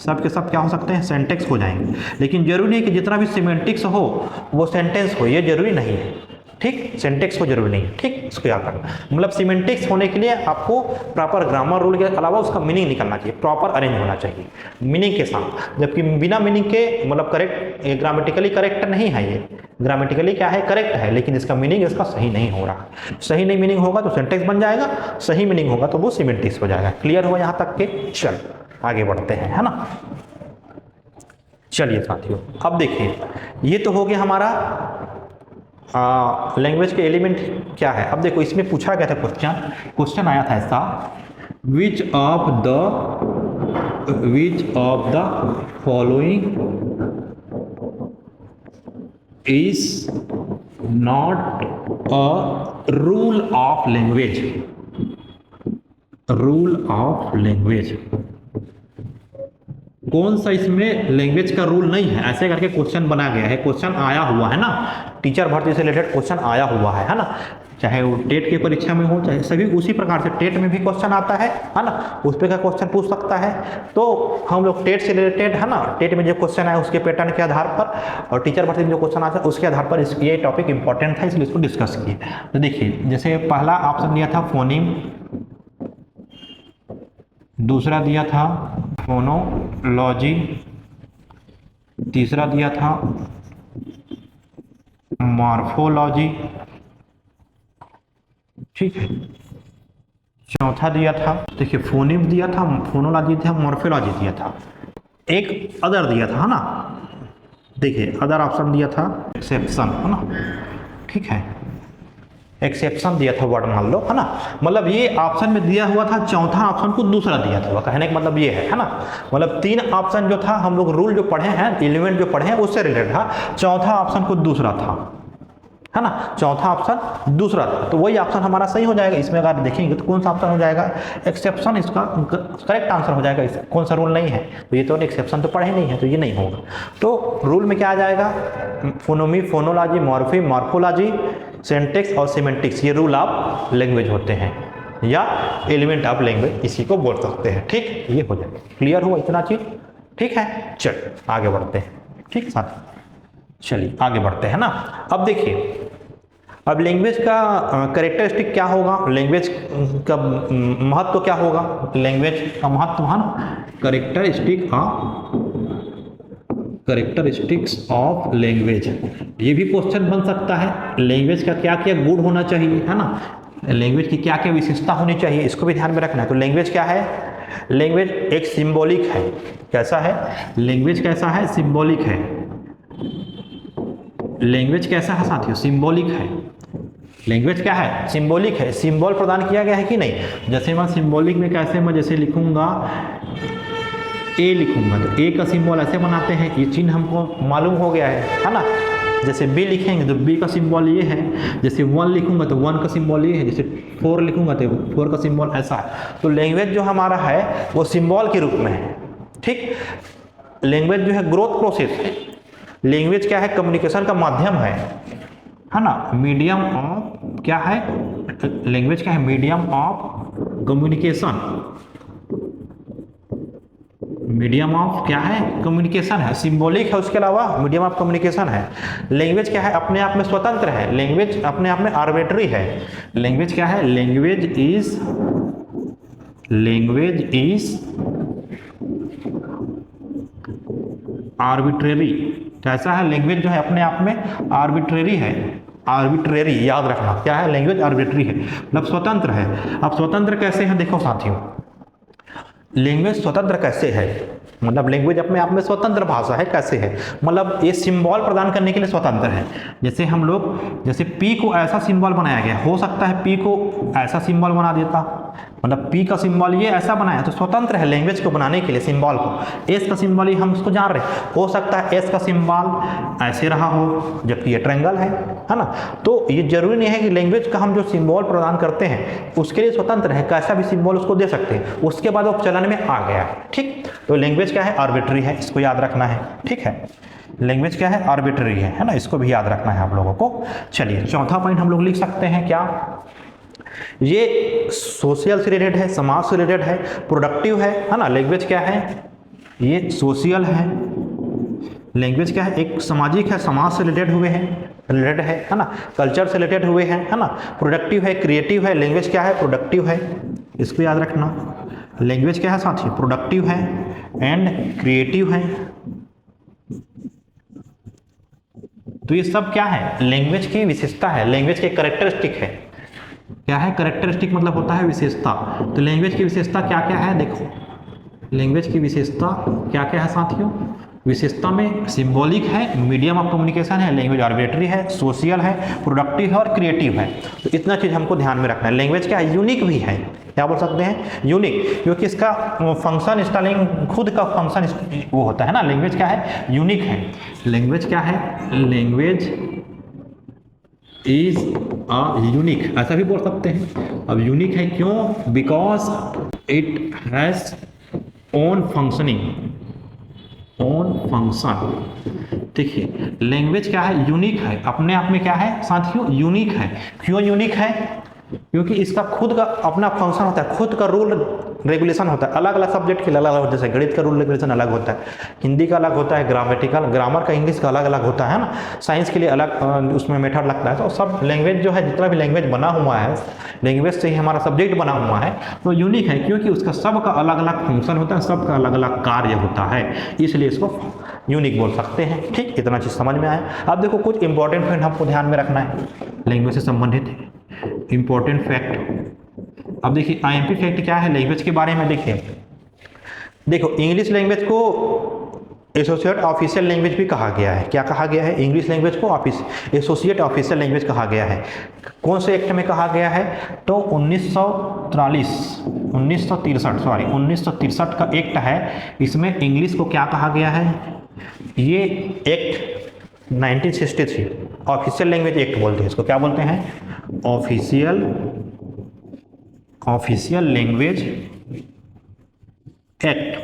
Speaker 1: सब के सब क्या हो सकते हैं, सेंटेक्स हो जाएंगे। लेकिन जरूरी नहीं कि जितना भी सिमेंटिक्स हो वो सेंटेंस हो, ये जरूरी नहीं है। ठीक, सेंटेक्स को जरूरी नहीं है। ठीक, इसको याद रखना। मतलब सिमेंटिक्स होने के लिए आपको प्रॉपर ग्रामर रूल के अलावा उसका मीनिंग निकलना चाहिए, प्रॉपर अरेंज होना चाहिए मीनिंग के साथ। जबकि बिना मीनिंग के मतलब करेक्ट, ग्रामेटिकली करेक्ट नहीं है, ये ग्रामेटिकली क्या है, करेक्ट है, लेकिन इसका मीनिंग इसका सही नहीं हो रहा। सही नहीं मीनिंग होगा तो सेंटेक्स बन जाएगा, सही मीनिंग होगा तो वो सिमेंटिक्स हो जाएगा। क्लियर हुआ यहाँ तक के? चल आगे बढ़ते हैं, है ना। चलिए साथियों, अब देखिए, ये तो हो गया हमारा लैंग्वेज के एलिमेंट क्या है। अब देखो, इसमें पूछा गया था क्वेश्चन आया था ऐसा, which of the following is not a rule of language. Rule of language, कौन सा इसमें लैंग्वेज का रूल नहीं है, ऐसे करके क्वेश्चन बना गया है, क्वेश्चन आया हुआ है ना, टीचर भर्ती से रिलेटेड क्वेश्चन आया हुआ है ना। चाहे वो टेट की परीक्षा में हो, चाहे सभी उसी प्रकार से टेट में भी क्वेश्चन आता है ना, उस पर का क्वेश्चन पूछ सकता है। तो हम लोग टेट से रिलेटेड, है ना, टेट में जो क्वेश्चन आए उसके पैटर्न के आधार पर और टीचर भर्ती में जो क्वेश्चन आता है उसके आधार पर ये टॉपिक इंपॉर्टेंट था, इसलिए इसको डिस्कस किए। तो देखिए, जैसे पहला ऑप्शन लिया था फोनीम, दूसरा दिया था फोनोलॉजी, तीसरा दिया था मॉर्फोलॉजी, ठीक है, चौथा दिया था, देखिए फोनिम दिया था, फोनोलॉजी था, मॉर्फोलॉजी दिया था, एक अदर दिया था, है ना। देखिए अदर ऑप्शन दिया था एक्सेप्शन, है ना, ठीक है, एक्सेप्शन दिया था वर्ड मान लो, है ना। मतलब ये ऑप्शन में दिया हुआ था, चौथा ऑप्शन को दूसरा दिया था, कहने का मतलब ये है ना। मतलब 3 ऑप्शन जो था, हम लोग रूल जो पढ़े हैं, एलिमेंट जो पढ़े हैं उससे रिलेटेड था, चौथा ऑप्शन को दूसरा था, है ना, चौथा ऑप्शन दूसरा था, तो वही ऑप्शन हमारा सही हो जाएगा। इसमें अगर देखेंगे तो कौन सा ऑप्शन हो जाएगा, एक्सेप्शन इसका करेक्ट आंसर हो जाएगा। इस कौन सा रूल नहीं है, तो ये तो एक्सेप्शन तो पढ़े नहीं है, तो ये नहीं होगा। तो रूल में क्या आ जाएगा, फोनोमी, फोनोलॉजी, मॉर्फी, मॉर्फोलॉजी, सिंटैक्स और सिमेंटिक्स, ये रूल ऑफ लैंग्वेज होते हैं या एलिमेंट ऑफ लैंग्वेज इसी को बोल सकते हैं। ठीक, ये हो जाएगा, क्लियर हुआ इतना चीज, ठीक है। चल आगे बढ़ते हैं, ठीक साथ, चलिए आगे बढ़ते हैं ना। अब देखिए, अब लैंग्वेज का कैरेक्टरिस्टिक क्या होगा, लैंग्वेज का महत्व क्या होगा, लैंग्वेज का महत्व है ना, कैरेक्टरिस्टिक्स ऑफ लैंग्वेज, ये भी क्वेश्चन बन सकता है। लैंग्वेज का क्या क्या गुण होना चाहिए, है ना, लैंग्वेज की क्या क्या विशेषता होनी चाहिए, इसको भी ध्यान में रखना है। तो लैंग्वेज क्या है, लैंग्वेज एक सिंबॉलिक है, कैसा है, लैंग्वेज कैसा है, सिंबॉलिक है। लैंग्वेज कैसा है साथियों, सिंबॉलिक है। लैंग्वेज क्या है, सिंबॉलिक है, सिंबल प्रदान किया गया है कि नहीं। जैसे मैं सिंबॉलिक में कैसे, मैं जैसे लिखूंगा ए लिखूंगा, तो ए का सिंबल ऐसे बनाते हैं, ये चिन्ह हमको मालूम हो गया है ना। जैसे बी लिखेंगे तो बी का सिंबल ये है, जैसे 1 लिखूंगा तो 1 का सिंबल ये है, जैसे 4 लिखूंगा तो 4 का सिंबल ऐसा है। तो लैंग्वेज जो हमारा है वो सिंबल के रूप में है, ठीक। लैंग्वेज जो है ग्रोथ प्रोसेस है, लैंग्वेज क्या है, कम्युनिकेशन का माध्यम है ना, मीडियम ऑफ क्या है, लैंग्वेज क्या है, medium of communication, medium of क्या है, कम्युनिकेशन है, सिंबॉलिक है, उसके अलावा मीडियम ऑफ कम्युनिकेशन है। लैंग्वेज क्या है, अपने आप में स्वतंत्र है, लैंग्वेज अपने आप में आर्बिट्री है। लैंग्वेज क्या है, लैंग्वेज इज आर्बिट्रेरी, कैसा है, लैंग्वेज जो है अपने आप में आर्बिट्रेरी है, आर्बिट्रेरी याद रखना, क्या है, लैंग्वेज आर्बिट्रेरी है, मतलब स्वतंत्र है। अब स्वतंत्र कैसे है, देखो साथियों, लैंग्वेज स्वतंत्र कैसे है, मतलब लैंग्वेज अपने आप में स्वतंत्र भाषा है, कैसे है, मतलब ये सिंबल प्रदान करने के लिए स्वतंत्र है। जैसे हम लोग, जैसे पी को ऐसा सिंबल बनाया गया, हो सकता है पी को ऐसा सिंबल बना देता, मतलब पी का सिंबल ये ऐसा बनाया, तो स्वतंत्र है लैंग्वेज को बनाने के लिए सिंबल को। एस का सिंबल ही हम उसको जान रहे हैं, हो सकता है एस का सिंबल ऐसे रहा हो, जबकि ये ट्रायंगल है ना। तो ये जरूरी नहीं है कि लैंग्वेज का हम जो सिंबल प्रदान करते हैं उसके लिए स्वतंत्र है, कैसा भी सिंबल उसको दे सकते हैं, उसके बाद वो चलन में आ गया है, ठीक। तो लैंग्वेज क्या है, आर्बिट्री है, इसको याद रखना है, ठीक है। लैंग्वेज क्या है, आर्बिट्री है ना, इसको भी याद रखना है आप लोगों को। चलिए चौथा पॉइंट हम लोग लिख सकते हैं, क्या, ये सोशल से रिलेटेड है, समाज से रिलेटेड है, प्रोडक्टिव है ना। लैंग्वेज क्या है, ये सोशल है, लैंग्वेज क्या है, एक सामाजिक है, समाज से रिलेटेड हुए हैं, रिलेटेड है ना, कल्चर से रिलेटेड हुए हैं, है ना। प्रोडक्टिव है, क्रिएटिव है, लैंग्वेज क्या है, प्रोडक्टिव है, इसको याद रखना। लैंग्वेज क्या है साथी, प्रोडक्टिव है एंड क्रिएटिव है। तो ये सब क्या है, लैंग्वेज की विशेषता है, लैंग्वेज के कैरेक्टरिस्टिक है। क्या है, कैरेक्टरिस्टिक मतलब होता है विशेषता। तो लैंग्वेज की विशेषता क्या क्या है, देखो लैंग्वेज की विशेषता क्या क्या है साथियों, विशेषता में सिंबॉलिक है, मीडियम ऑफ कम्युनिकेशन है, लैंग्वेज आर्बिट्री है, सोशल है, प्रोडक्टिव है और क्रिएटिव है। तो इतना चीज़ हमको ध्यान में रखना है। लैंग्वेज क्या है, यूनिक भी है, क्या बोल सकते हैं, यूनिक, क्योंकि इसका फंक्शन स्टाइलिंग खुद का फंक्शन वो होता है ना। लैंग्वेज क्या है, यूनिक है। लैंग्वेज क्या है, लैंग्वेज इज यूनिक, ऐसा भी बोल सकते हैं। अब यूनिक है क्यों, because it has own functioning, own function. देखिए लैंग्वेज क्या है, यूनिक है, अपने आप में क्या है साथियों, यूनिक है। क्यों यूनिक है, क्योंकि इसका खुद का अपना फंक्शन होता है, खुद का रूल रेगुलेशन होता है। अलग अलग सब्जेक्ट के लिए अलग अलग, जैसे गणित का रूल रेगुलेशन अलग होता है, हिंदी का अलग होता है, ग्रामर का इंग्लिश का अलग अलग होता है ना, साइंस के लिए अलग उसमें मेथड लगता है। तो सब लैंग्वेज जो है, जितना भी लैंग्वेज बना हुआ है, लैंग्वेज से ही हमारा सब्जेक्ट बना हुआ है, तो यूनिक है क्योंकि उसका सबका अलग अलग फंक्शन होता है, सबका अलग अलग कार्य होता है, इसलिए इसको यूनिक बोल सकते हैं। ठीक, इतना चीज़ समझ में आया। अब देखो कुछ इंपॉर्टेंट पॉइंट हमको ध्यान में रखना है लैंग्वेज से संबंधित इंपॉर्टेंट फैक्ट। अब देखिए आईएमपी फैक्ट क्या है लैंग्वेज के बारे में। देखो इंग्लिश लैंग्वेज को एसोसिएट ऑफिशियल लैंग्वेज भी कहा गया है। क्या कहा गया है? इंग्लिश लैंग्वेज को एसोसिएट ऑफिशियल लैंग्वेज कहा गया है। कौन से एक्ट में कहा गया है? तो 1963 का एक्ट है। इसमें इंग्लिश को क्या कहा गया है? ये एक्ट 1963 ऑफिशियल लैंग्वेज एक्ट बोलते हैं इसको। क्या बोलते हैं? Official language act.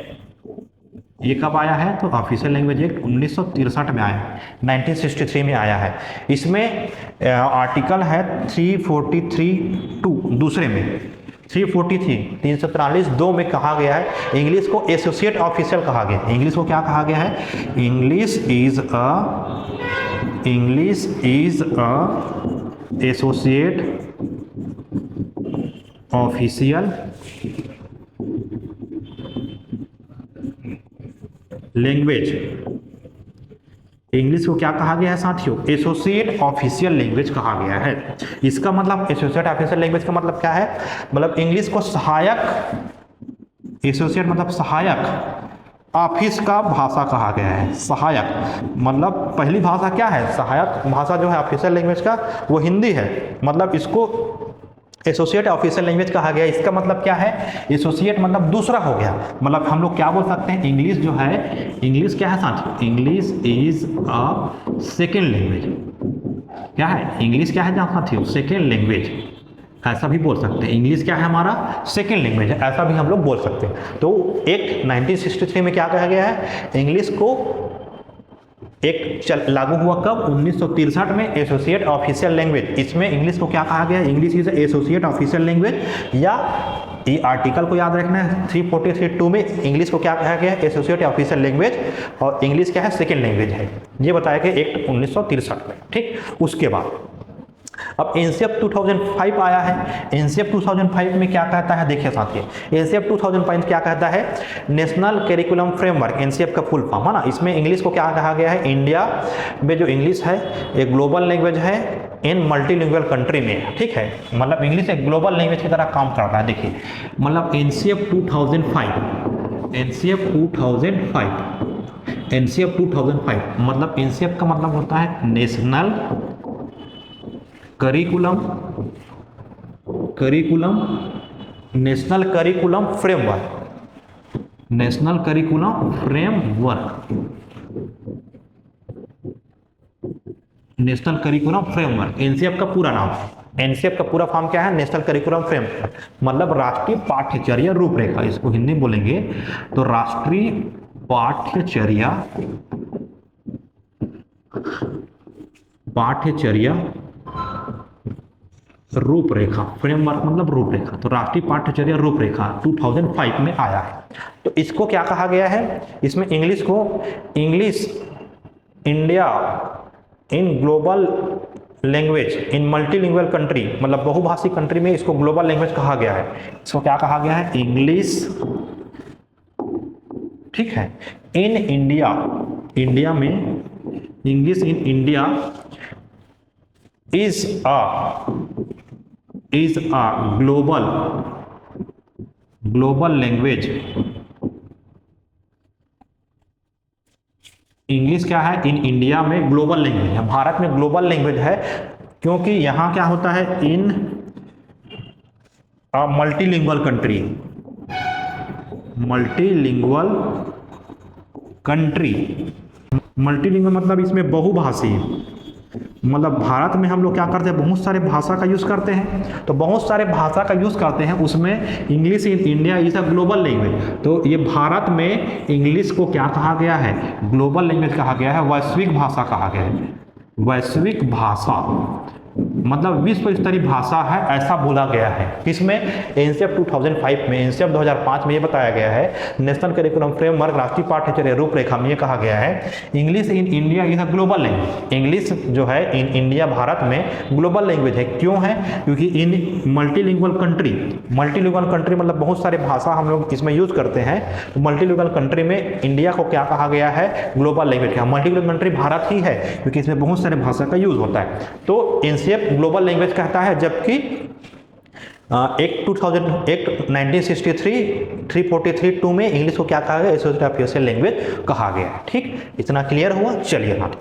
Speaker 1: ये कब आया है? तो ऑफिशियल लैंग्वेज एक्ट 1963 में आया है, 1963 में आया है। इसमें आर्टिकल है 343(2) दूसरे में 343 में कहा गया है इंग्लिश को एसोसिएट ऑफिशियल कहा गया है। इंग्लिश को क्या कहा गया है? English is a associate official language. English को क्या कहा गया है साथियों? एसोसिएट ऑफिशियल लैंग्वेज कहा गया है। इसका मतलब एसोसिएट ऑफिशियल लैंग्वेज का मतलब क्या है? मतलब इंग्लिश को सहायक, एसोसिएट मतलब सहायक ऑफिस का भाषा कहा गया है। सहायक मतलब पहली भाषा क्या है? सहायक भाषा जो है ऑफिशियल लैंग्वेज का वो हिंदी है, मतलब इसको एसोसिएट ऑफिशियल लैंग्वेज कहा गया। इसका मतलब क्या है? एसोसिएट मतलब दूसरा हो गया। मतलब हम लोग क्या बोल सकते हैं? इंग्लिश जो है, इंग्लिश क्या है साथियों? English is a second language. क्या है? इंग्लिश क्या है साथियों? सेकेंड लैंग्वेज, ऐसा भी बोल सकते हैं। इंग्लिश क्या है? हमारा सेकेंड लैंग्वेज है, ऐसा भी हम लोग बोल सकते हैं। तो एक्ट 1963 में क्या कहा गया है? इंग्लिश को एक लागू हुआ कब? 1963 में, एसोसिएट ऑफिशियल लैंग्वेज। इसमें इंग्लिश को क्या कहा गया है? English is associate official language. या ये आर्टिकल को याद रखना है 343(2) में इंग्लिश को क्या कहा गया है? Associate official language. और इंग्लिश क्या है? सेकेंड लैंग्वेज है। ये बताया गया एक्ट 1963 में। ठीक, उसके बाद अब एनसीएफ 2005 आया है। एनसीएफ 2005 में क्या कहता है? देखिए साथियों, एनसीएफ 2005 क्या कहता है? National curriculum framework. एनसीएफ का फुल फॉर्म है ना। इसमें इंग्लिश को क्या कहा गया है? इंडिया में जो इंग्लिश है एक ग्लोबल लैंग्वेज है इन मल्टीलिंगुअल कंट्री में। ठीक है, मतलब इंग्लिश एक ग्लोबल लैंग्वेज की तरह काम करता है। देखिए मतलब एनसीएफ 2005 मतलब एनसीएफ का मतलब होता है national curriculum national curriculum framework. NCF का पूरा नाम, एनसीएफ का पूरा फॉर्म क्या है? नेशनल करिकुलम फ्रेमवर्क मतलब राष्ट्रीय पाठ्यचर्या रूपरेखा। इसको हिंदी बोलेंगे तो राष्ट्रीय पाठ्यचर्या रूपरेखा। फ्रेमवर्क मतलब रूपरेखा, तो राष्ट्रीय पाठ्यचर्या रूपरेखा 2005 में आया है। तो इसको क्या कहा गया है? इसमें इंग्लिश को English India in global language in multilingual country, मतलब बहुभाषी कंट्री में इसको ग्लोबल लैंग्वेज कहा गया है। इसको क्या कहा गया है? इंग्लिश। ठीक है, इन इंडिया, इंडिया में English in India is a global language. English क्या है? इन इंडिया में ग्लोबल लैंग्वेज है, भारत में ग्लोबल लैंग्वेज है, क्योंकि यहां क्या होता है? इन अ मल्टीलिंगुअल कंट्री। मल्टीलिंगुअल मतलब इसमें बहुभाषी, मतलब भारत में हम लोग क्या करते हैं? बहुत सारे भाषा का यूज करते हैं। तो बहुत सारे भाषा का यूज करते हैं, उसमें English in India is a global language. तो ये भारत में इंग्लिश को क्या कहा गया है? ग्लोबल लैंग्वेज कहा गया है, वैश्विक भाषा कहा गया है। वैश्विक भाषा मतलब विश्व स्तरीय भाषा है ऐसा बोला गया है। किसमें? एनसीएफ 2005 में, एनसीएफ 2005 में ये बताया गया है, नेशनल करिकुलम फ्रेमवर्क राष्ट्रीय पाठ्यचर्या रूपरेखा में ये कहा गया है English in India is a global language. English जो है इन इंडिया भारत में ग्लोबल लैंग्वेज है। क्यों है? क्योंकि इन मल्टीलिंगुअल कंट्री मतलब बहुत सारे भाषा हम लोग इसमें यूज करते हैं, तो मल्टीलिंगुअल कंट्री में इंडिया को क्या कहा गया है? Global language. Multilingual country Bharat ही है क्योंकि इसमें बहुत सारे भाषा का यूज होता है, तो एनसीएफ ग्लोबल लैंग्वेज कहता है। जबकि एक्ट 1963 343 2 में इंग्लिश को क्या कहा गया? एसोसिएटेड ऑफिशियल लैंग्वेज कहा गया है। ठीक, इतना क्लियर हुआ? चलिए हाँ,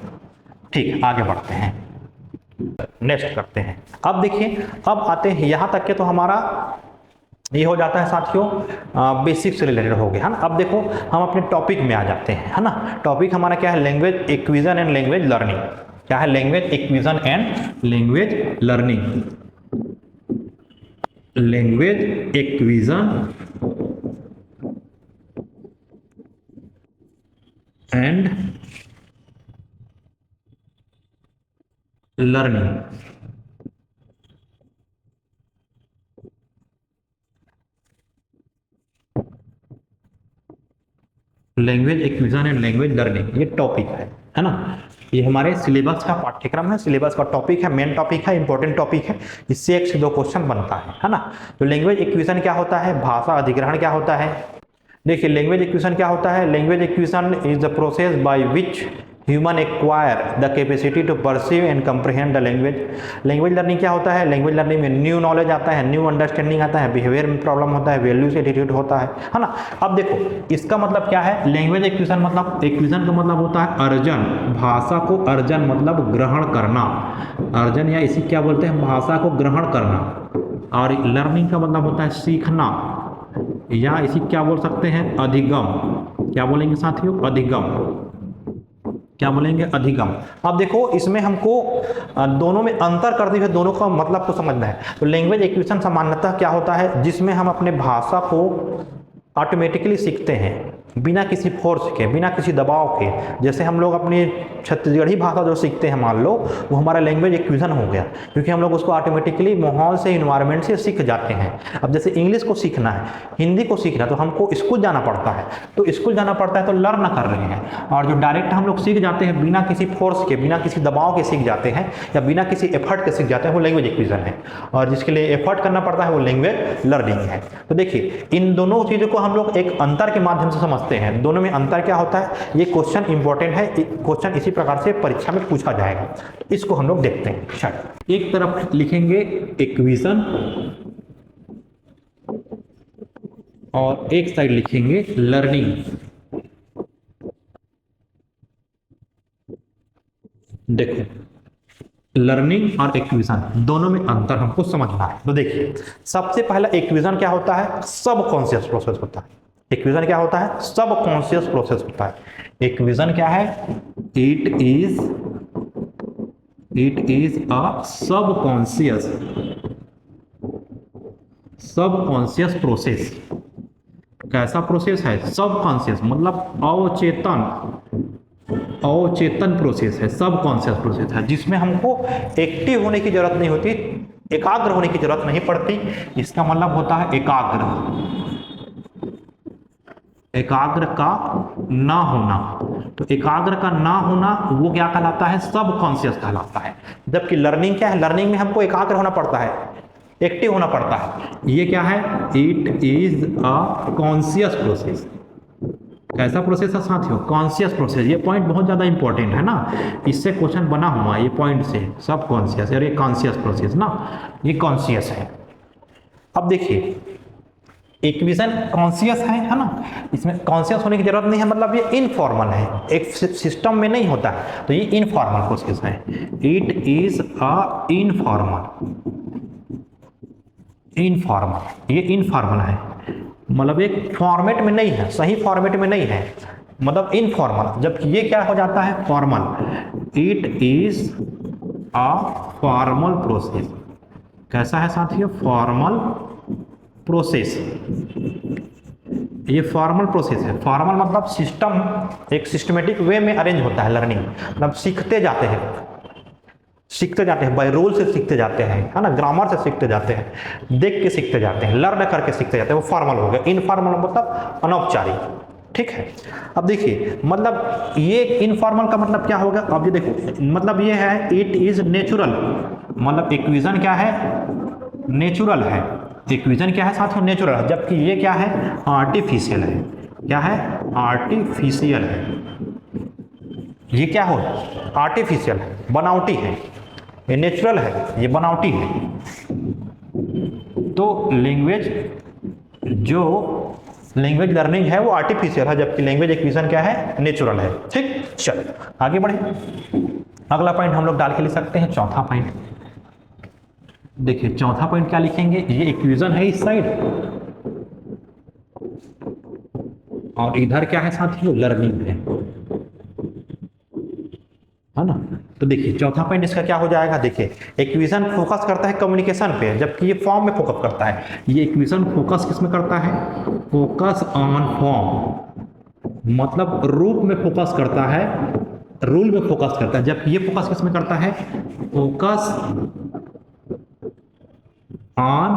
Speaker 1: ठीक, आगे बढ़ते हैं, नेक्स्ट करते हैं। अब देखिए, अब आते हैं यहाँ तक के, तो हमारा ये हो जाता है साथियों बेसिक से रिलेटेड हो गया है ना। अब देखो हम अपने टॉपिक में आ जाते हैं, है ना। टॉपिक हमारा क्या है? Language acquisition and language learning. क्या है? Language acquisition and language learning. Language acquisition and learning. Language acquisition and language learning ये टॉपिक है ना। ये हमारे सिलेबस का पाठ्यक्रम है, सिलेबस का टॉपिक है, मेन टॉपिक है, इंपॉर्टेंट टॉपिक है। इससे 1 से 2 क्वेश्चन बनता है ना। तो लैंग्वेज एक्विजिशन क्या होता है? भाषा अधिग्रहण क्या होता है? देखिए, लैंग्वेज एक्विजिशन क्या होता है? Language acquisition is the process by which human acquire the capacity to perceive and comprehend the language. Language learning क्या होता है? लैंग्वेज लर्निंग में न्यू नॉलेज आता है, न्यू अंडरस्टैंडिंग आता है, बिहेवियर में प्रॉब्लम होता है, वैल्यूज एटीट्यूड होता है ना। अब देखो इसका मतलब क्या है? लैंग्वेज एक्विजिशन मतलब, एक्विजिशन का मतलब होता है अर्जन, भाषा को अर्जन मतलब ग्रहण करना, अर्जन या इसी क्या बोलते हैं? भाषा को ग्रहण करना। और लर्निंग का मतलब होता है सीखना, या इसी क्या बोल सकते हैं? अधिगम। क्या बोलेंगे साथियों? अधिगम। क्या बोलेंगे? अधिगम। अब देखो इसमें हमको दोनों में अंतर करते हुए दोनों का मतलब को समझना है। तो लैंग्वेज एक्विजिशन सामान्यतः क्या होता है? जिसमें हम अपने भाषा को ऑटोमेटिकली सीखते हैं बिना किसी फोर्स के, बिना किसी दबाव के। जैसे हम लोग अपनी छत्तीसगढ़ी भाषा जो सीखते हैं, मान लो वो हमारा लैंग्वेज एक्विजिशन हो गया, क्योंकि हम लोग उसको ऑटोमेटिकली माहौल से, इन्वायरमेंट से सीख जाते हैं। अब जैसे इंग्लिश को सीखना है, हिंदी को सीखना है, तो हमको स्कूल जाना पड़ता है, तो स्कूल जाना पड़ता है तो लर्न कर रहे हैं। और जो डायरेक्ट हम लोग सीख जाते हैं बिना किसी फोर्स के, बिना किसी दबाव के सीख जाते हैं, या बिना किसी एफर्ट के सीख जाते हैं, वो लैंग्वेज एक्विजिशन है। और जिसके लिए एफर्ट करना पड़ता है वो लैंग्वेज लर्निंग है। तो देखिए इन दोनों चीज़ों को हम लोग एक अंतर के माध्यम से समझते हैं। दोनों में अंतर क्या होता है? ये क्वेश्चन इंपॉर्टेंट है, क्वेश्चन इसी प्रकार से परीक्षा में पूछा जाएगा, तो इसको हम लोग देखते हैं। चलिए, एक तरफ लिखेंगे एक्विजिशन और एक साइड लिखेंगे लर्निंग। देखो लर्निंग और एक्विजिशन दोनों में अंतर हमको समझना है। तो देखिए सबसे पहला एक्विजिशन क्या होता है? सब कॉन्शियस प्रोसेस होता है। एक्विजिशन क्या होता है? सब कॉन्शियस प्रोसेस होता है। एक्विजिशन क्या है? इट इज अ सब कॉन्शियस प्रोसेस। कैसा प्रोसेस है? सब कॉन्शियस मतलब अवचेतन प्रोसेस है, सब कॉन्शियस प्रोसेस है, जिसमें हमको एक्टिव होने की जरूरत नहीं होती, एकाग्र होने की जरूरत नहीं पड़ती। इसका मतलब होता है एकाग्र का ना होना। तो एकाग्र का ना होना वो क्या कहलाता है? सब कॉन्शियस कहलाता है। जबकि लर्निंग क्या है? लर्निंग में हमको एकाग्र होना पड़ता है, एक्टिव होना पड़ता है। ये क्या है? It is a conscious process. कैसा प्रोसेस है साथियों? Conscious process. ये पॉइंट बहुत ज्यादा इंपॉर्टेंट है ना, इससे क्वेश्चन बना हुआ ये पॉइंट से। सब कॉन्शियस और ये कॉन्शियस प्रोसेस ना, ये कॉन्शियस है। अब देखिए एक्विजिशन कॉन्शियस है ना, इसमें कॉन्शियस होने की जरूरत नहीं है, मतलब ये इनफॉर्मल है, एक सिस्टम में नहीं होता है, तो ये इनफॉर्मल प्रोसेस है। इट इज अ इनफॉर्मल, ये इनफॉर्मल है, मतलब एक फॉर्मेट में नहीं है, सही फॉर्मेट में नहीं है, मतलब इनफॉर्मल। जबकि ये क्या हो जाता है? Formal. It is a formal process. कैसा है साथियों? Formal process. ये फॉर्मल प्रोसेस है। फॉर्मल मतलब सिस्टम, एक सिस्टमेटिक वे में अरेंज होता है लर्निंग, मतलब सीखते जाते हैं, सीखते जाते हैं, बाय रूल से सीखते जाते हैं, है ना, ग्रामर से सीखते जाते हैं, देख के सीखते जाते हैं, लर्न करके सीखते जाते हैं, वो फॉर्मल हो गया। इनफॉर्मल मतलब अनौपचारिक, ठीक है। अब देखिए मतलब ये इनफॉर्मल का मतलब क्या होगा, अब ये देखो मतलब ये है इट इज नेचुरल, मतलब इक्वेशन क्या है, नेचुरल है, इक्वेशन क्या है साथियों, नेचुरल है, जबकि ये क्या है, आर्टिफिशियल है। क्या है, आर्टिफिशियल है। ये क्या हो, आर्टिफिशियल है, बनावटी है, ये नेचुरल है, ये बनावटी है। तो लैंग्वेज लर्निंग है वो आर्टिफिशियल है, जबकि लैंग्वेज एक्विजिशन क्या है, नेचुरल है। ठीक, चलो आगे बढ़े। अगला पॉइंट हम लोग डाल के लिख सकते हैं, चौथा पॉइंट। देखिए चौथा पॉइंट क्या लिखेंगे, ये एक्विजिशन है इस साइड और इधर क्या है साथियों, लर्निंग है ना। तो देखिए चौथा पॉइंट इसका क्या हो जाएगा, देखिए एक्विजिशन फोकस करता है कम्युनिकेशन पे, जबकि ये फॉर्म में फोकस करता है। ये एक्विजिशन फोकस किस में करता है, फोकस ऑन फॉर्म, मतलब रूप में फोकस करता है, रूल में फोकस करता है, जबकि ये फोकस किस में करता है, फोकस ऑन,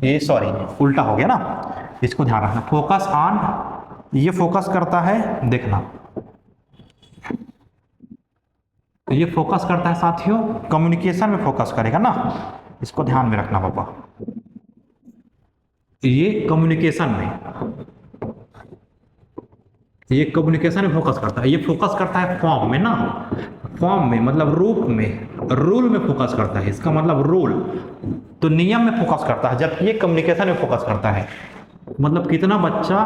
Speaker 1: ये सॉरी उल्टा हो गया ना, इसको ध्यान रखना, फोकस ऑन, ये फोकस करता है, देखना ये फोकस करता है साथियों कम्युनिकेशन में फोकस करेगा ना, इसको ध्यान में रखना पापा, ये कम्युनिकेशन में फोकस करता है। ये फोकस करता है फॉर्म में ना, फॉर्म में मतलब रूप में, रूल में फोकस करता है, इसका मतलब रूल, तो नियम में फोकस करता है, जबकि ये कम्युनिकेशन में फोकस करता है, मतलब कितना बच्चा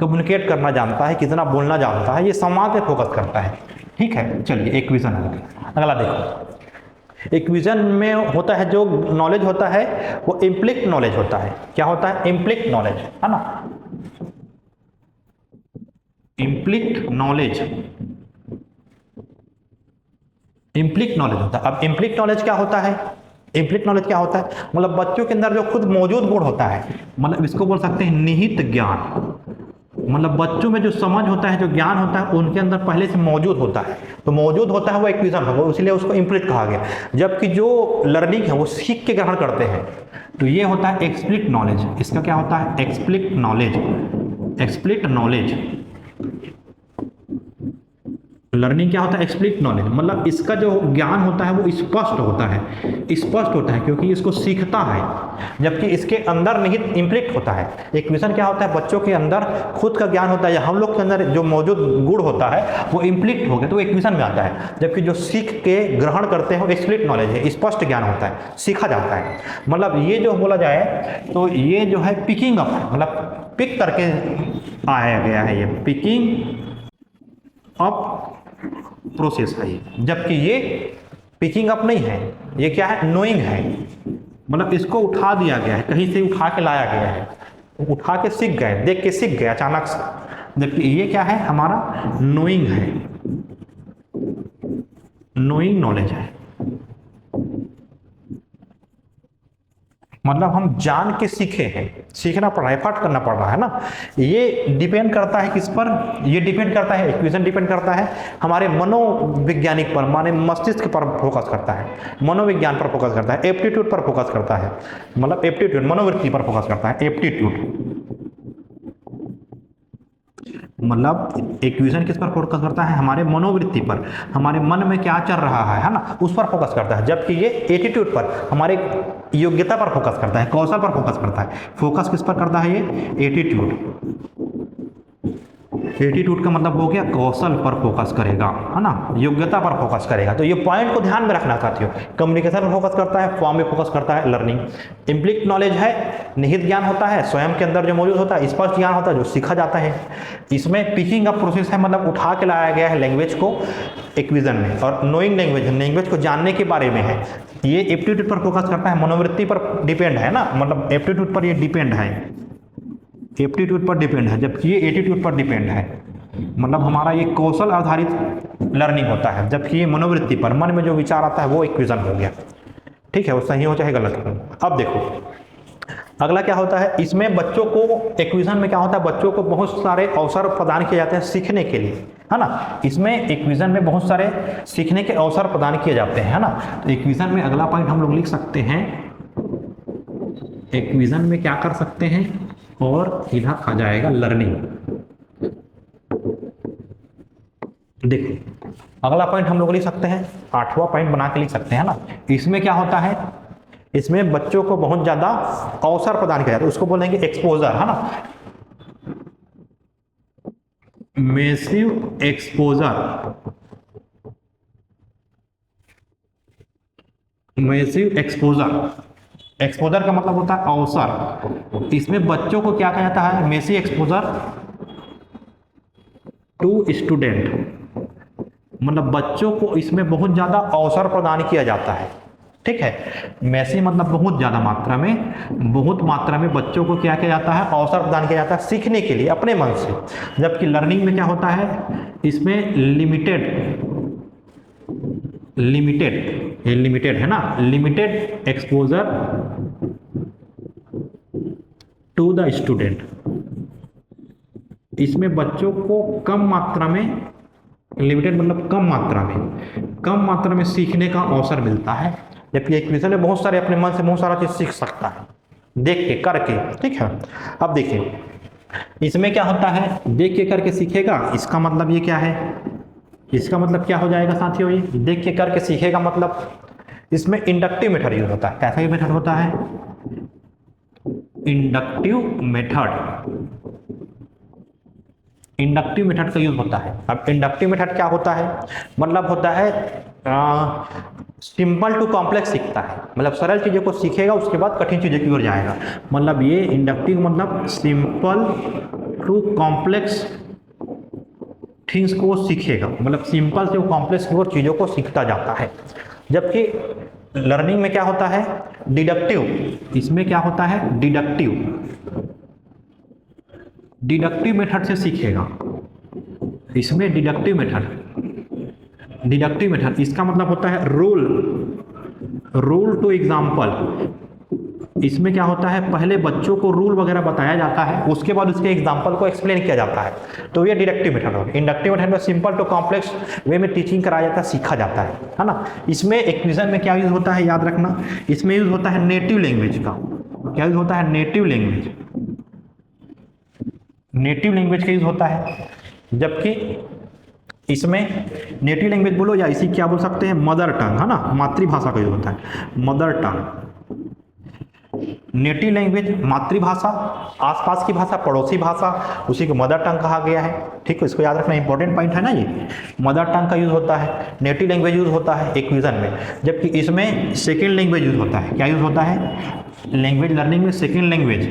Speaker 1: कम्युनिकेट करना जानता है, कितना बोलना जानता है, ये समाज में फोकस करता है। ठीक है, चलिए एक्विजिशन हो गया। अगला देखो, एक्विजिशन में होता है जो नॉलेज होता है वो इम्प्लिक्ट नॉलेज होता है। क्या होता है, इम्प्लिक्ट नॉलेज, है ना, इम्प्लिक्ट नॉलेज, इम्प्लिक्ट नॉलेज होता है। अब इम्प्लिक्ट नॉलेज क्या होता है, इम्प्लिक्ट नॉलेज क्या होता है, मतलब बच्चों के अंदर जो खुद मौजूद गुण होता है, मतलब इसको बोल सकते हैं निहित ज्ञान, मतलब बच्चों में जो समझ होता है, जो ज्ञान होता है, उनके अंदर पहले से मौजूद होता है, तो मौजूद होता है वो एक्विजिशन होगा, इसलिए उसको इम्प्लिक्ट कहा गया। जबकि जो लर्निंग है वो सीख के ग्रहण करते हैं, तो ये होता है एक्सप्लिक्ट नॉलेज। इसका क्या होता है, एक्सप्लिक्ट नॉलेज, एक्सप्लिक्ट नॉलेज। लर्निंग क्या होता है, एक्सप्लिक्ट नॉलेज, मतलब इसका जो ज्ञान होता है वो स्पष्ट होता है, स्पष्ट होता है क्योंकि इसको सीखता है, जबकि इसके अंदर निहित इम्प्लिक्ट होता है। एक्विजिशन क्या होता है, बच्चों के अंदर खुद का ज्ञान होता है, या हम लोग के अंदर जो मौजूद गुण होता है वो इम्प्लिक्ट हो गया तो एक्विजिशन में आता है, जबकि जो सीख के ग्रहण करते हैं वो एक्सप्लिक्ट नॉलेज है, स्पष्ट ज्ञान होता है, सीखा जाता है। मतलब ये जो बोला जाए तो ये जो है पिकिंग अप, मतलब पिक करके आया गया है, ये पिकिंग अप प्रोसेस है ये, जबकि ये पिकिंग अप नहीं है, ये क्या है, नोइंग है, मतलब इसको उठा दिया गया है, कहीं से उठा के लाया गया है, उठा के सीख गए, देख के सीख गए अचानक से, जबकि ये क्या है, हमारा नोइंग है, नोइंग नॉलेज है, मतलब हम जान के सीखे हैं, सीखना पड़ रहा है, एफर्ट करना पड़ रहा है ना। ये डिपेंड करता है किस पर, ये डिपेंड करता है, एक्विजिशन डिपेंड करता है हमारे मनोवैज्ञानिक पर, माने मस्तिष्क पर फोकस करता है, मनोविज्ञान पर फोकस करता है, एप्टीट्यूड पर फोकस करता है, मतलब एप्टीट्यूड मनोवृत्ति पर फोकस करता है, एप्टीट्यूड मतलब एक्विजिशन किस पर फोकस करता है, हमारे मनोवृत्ति पर, हमारे मन में क्या चल रहा है ना, उस पर फोकस करता है। जबकि ये एटीट्यूड पर, हमारे योग्यता पर फोकस करता है, कौशल पर फोकस करता है। फोकस किस पर करता है, ये एटीट्यूड, एटीट्यूड का मतलब हो गया कौशल पर फोकस करेगा, है ना, योग्यता पर फोकस करेगा। तो ये पॉइंट को ध्यान में रखना साथियों, कम्युनिकेशन पर फोकस करता है, फॉर्म में फोकस करता है लर्निंग। इम्प्लिक्ट नॉलेज है, निहित ज्ञान होता है, स्वयं के अंदर जो मौजूद होता है, स्पष्ट ज्ञान होता है जो सीखा जाता है। इसमें पिकिंग अप प्रोसेस है, मतलब उठा के लाया गया है लैंग्वेज को एक्विजिशन में, और नोइंग लैंग्वेज, लैंग्वेज को जानने के बारे में है। ये एप्टीट्यूड पर फोकस करता है, मनोवृत्ति पर डिपेंड है ना, मतलब एप्टीट्यूड पर ये डिपेंड है, एप्टीट्यूड पर डिपेंड है, जबकि ये एटीट्यूड पर डिपेंड है, मतलब हमारा ये कौशल आधारित लर्निंग होता है, जबकि ये मनोवृत्ति पर, मन में जो विचार आता है वो एक्विजिशन हो गया। ठीक है, वो सही हो चाहे गलत हो। अब देखो अगला क्या होता है, इसमें बच्चों को एक्विजिशन में क्या होता है, बच्चों को बहुत सारे अवसर प्रदान किए जाते हैं सीखने के लिए, है ना। इसमें इक्विजन में बहुत सारे सीखने के अवसर प्रदान किए जाते हैं, है ना। तो इक्विजन में अगला पॉइंट हम लोग लिख सकते हैं, इक्विजन में क्या कर सकते हैं, और इधर आ जाएगा लर्निंग। देखो अगला पॉइंट हम लोग लिख सकते हैं, 8वां पॉइंट बना के लिख सकते हैं ना। इसमें क्या होता है, इसमें बच्चों को बहुत ज्यादा अवसर प्रदान किया जाता है, उसको बोलेंगे एक्सपोजर, है ना। Massive exposure, massive exposure, exposure का मतलब होता है अवसर। इसमें बच्चों को क्या कहा जाता है, मैसिव एक्सपोजर टू स्टूडेंट, मतलब बच्चों को इसमें बहुत ज्यादा अवसर प्रदान किया जाता है, ठीक है। मैसी मतलब बहुत ज्यादा मात्रा में, बहुत मात्रा में बच्चों को क्या किया जाता है, अवसर प्रदान किया जाता है सीखने के लिए अपने मन से। जबकि लर्निंग में क्या होता है, इसमें लिमिटेड है ना, limited exposure to the student. इसमें बच्चों को कम मात्रा में, लिमिटेड मतलब कम मात्रा में सीखने का अवसर मिलता है। जबकि इक्विजन में बहुत सारे अपने मन से बहुत सारा चीज सीख सकता है, देख के करके, ठीक है। अब देखिए इसमें क्या होता है, देख के करके सीखेगा, इसका मतलब ये क्या है, इसका मतलब क्या हो जाएगा साथियों, ये देख के करके सीखेगा मतलब इसमें इंडक्टिव मेथड यूज होता है। कैसा मेथड होता है, इंडक्टिव मेथड, इंडक्टिव मेथड का यूज होता है। अब इंडक्टिव मेथड क्या होता है, मतलब होता है सिंपल टू कॉम्प्लेक्स सीखता है, मतलब सरल चीजों को सीखेगा उसके बाद कठिन चीजों की ओर जाएगा। मतलब ये इंडक्टिव मतलब सिंपल टू कॉम्प्लेक्स थिंग्स को सीखेगा, मतलब सिंपल से वो कॉम्प्लेक्स की ओर चीजों को सीखता जाता है। जबकि लर्निंग में क्या होता है, डिडक्टिव, इसमें क्या होता है, डिडक्टिव मेथड से सीखेगा। इसमें डिडक्टिव मेथड, इसका मतलब होता है रूल टू एग्जाम्पल। इसमें क्या होता है, पहले बच्चों को रूल वगैरह बताया जाता है, उसके बाद उसके एग्जाम्पल को एक्सप्लेन किया जाता है, तो ये डिडक्टिव मेथड होगा। इंडक्टिव मेथड में सिंपल टू कॉम्प्लेक्स वे में टीचिंग कराया जाता है, सीखा जाता है ना। इसमें इक्विजन में क्या यूज होता है, याद रखना, इसमें यूज होता है नेटिव लैंग्वेज का। क्या यूज होता है, नेटिव लैंग्वेज का यूज होता है। जबकि इसमें नेटिव लैंग्वेज बोलो या इसी क्या बोल सकते हैं, मदर टंग, है ना, मातृभाषा का यूज होता है, मदर टंग। नेटिव लैंग्वेज मातृभाषा, आसपास की भाषा, पड़ोसी भाषा, उसी को मदर टंग कहा गया है, ठीक है। इसको याद रखना, इंपॉर्टेंट पॉइंट है ना ये। मदर टंग का यूज होता है, नेटिव लैंग्वेज यूज होता है इक्विजन में। जबकि इसमें सेकेंड लैंग्वेज यूज होता है। क्या यूज होता है, लैंग्वेज लर्निंग में सेकेंड लैंग्वेज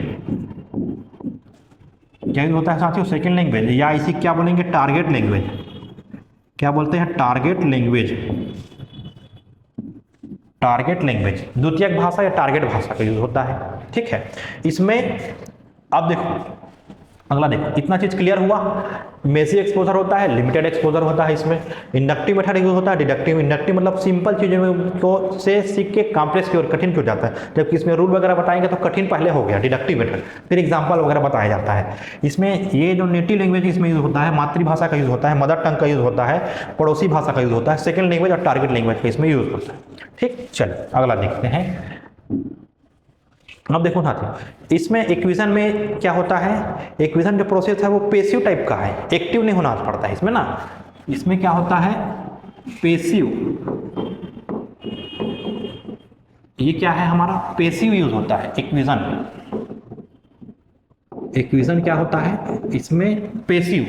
Speaker 1: क्या यूज होता है साथियों, सेकेंड लैंग्वेज, या इसी क्या बोलेंगे, टारगेट लैंग्वेज। क्या बोलते हैं, टारगेट लैंग्वेज, द्वितीयक भाषा या टारगेट भाषा का यूज होता है, ठीक है। इसमें अब देखो अगला, देखो इतना चीज क्लियर हुआ। मैसिव एक्सपोजर होता है, लिमिटेड एक्सपोजर होता है, इसमें इंडक्टिव मेथड यूज होता है, डिडक्टिव। इंडक्टिव मतलब सिंपल चीजों में को से सीख के कॉम्प्लेक्स की ओर, कठिन की ओर जाता है। जबकि इसमें रूल वगैरह बताएंगे तो कठिन पहले हो गया, डिडक्टिव मेथड, फिर एग्जाम्पल वगैरह बताया जाता है। इसमें ये जो नेटिव लैंग्वेज इसमें यूज होता है, मातृभाषा का यूज होता है, मदर टंग का यूज होता है, पड़ोसी भाषा का यूज होता है, सेकेंड लैंग्वेज और टारगेट लैंग्वेज का इसमें यूज होता है, ठीक। चलिए अगला देखते हैं। अब देखो साथियों, इसमें इक्विजन में क्या होता है, इक्विजन जो प्रोसेस है वो पेसिव टाइप का है, एक्टिव नहीं होना पड़ता है इसमें ना। इसमें क्या होता है, पेसिव, ये क्या है हमारा, पेसिव यूज होता है इक्विजन। इक्विजन क्या होता है, इसमें पेसिव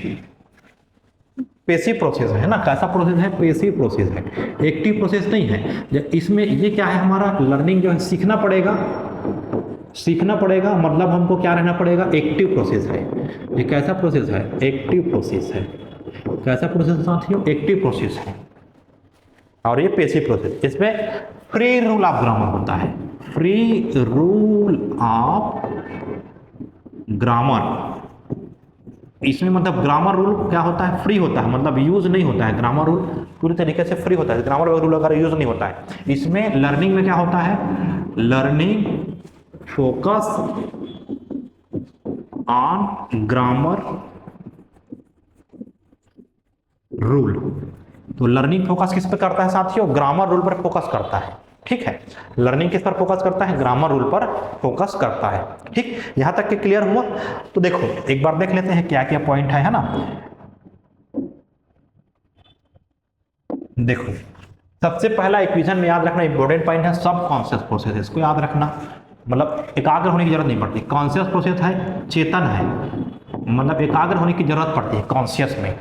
Speaker 1: प्रोसेस है ना। कैसा प्रोसेस है, पेसिव प्रोसेस है, एक्टिव प्रोसेस नहीं है। इसमें ये क्या है, हमारा लर्निंग जो है सीखना पड़ेगा, मतलब हमको क्या रहना पड़ेगा, एक्टिव प्रोसेस है। ये कैसा प्रोसेस है, एक्टिव प्रोसेस है। कैसा प्रोसेस साथियों, एक्टिव प्रोसेस है। और ये पेसिव प्रोसेस, इसमें फ्री रूल ऑफ ग्रामर होता है, फ्री रूल ऑफ ग्रामर। इसमें मतलब ग्रामर रूल क्या होता है, फ्री होता है, मतलब यूज नहीं होता है। ग्रामर रूल पूरी तरीके से फ्री होता है, ग्रामर रूल वगैरह यूज नहीं होता है। इसमें लर्निंग में क्या होता है, learning focus on grammar rule. तो लर्निंग फोकस किस पर करता है साथियों? ग्रामर रूल पर फोकस करता है। ठीक है, लर्निंग किस पर फोकस करता है? ग्रामर रूल पर फोकस करता है। ठीक, यहां तक के क्लियर हुआ? तो देखो एक बार देख लेते हैं क्या क्या पॉइंट है ना। देखो सबसे पहला इक्वेशन में याद रखना इंपॉर्टेंट पॉइंट है सब कॉन्शियस प्रोसेस, इसको याद रखना। मतलब एकाग्र होने की जरूरत नहीं पड़ती, कॉन्शियस प्रोसेस है, चेतन है, मतलब एकाग्र होने की जरूरत पड़ती है कॉन्शियस में।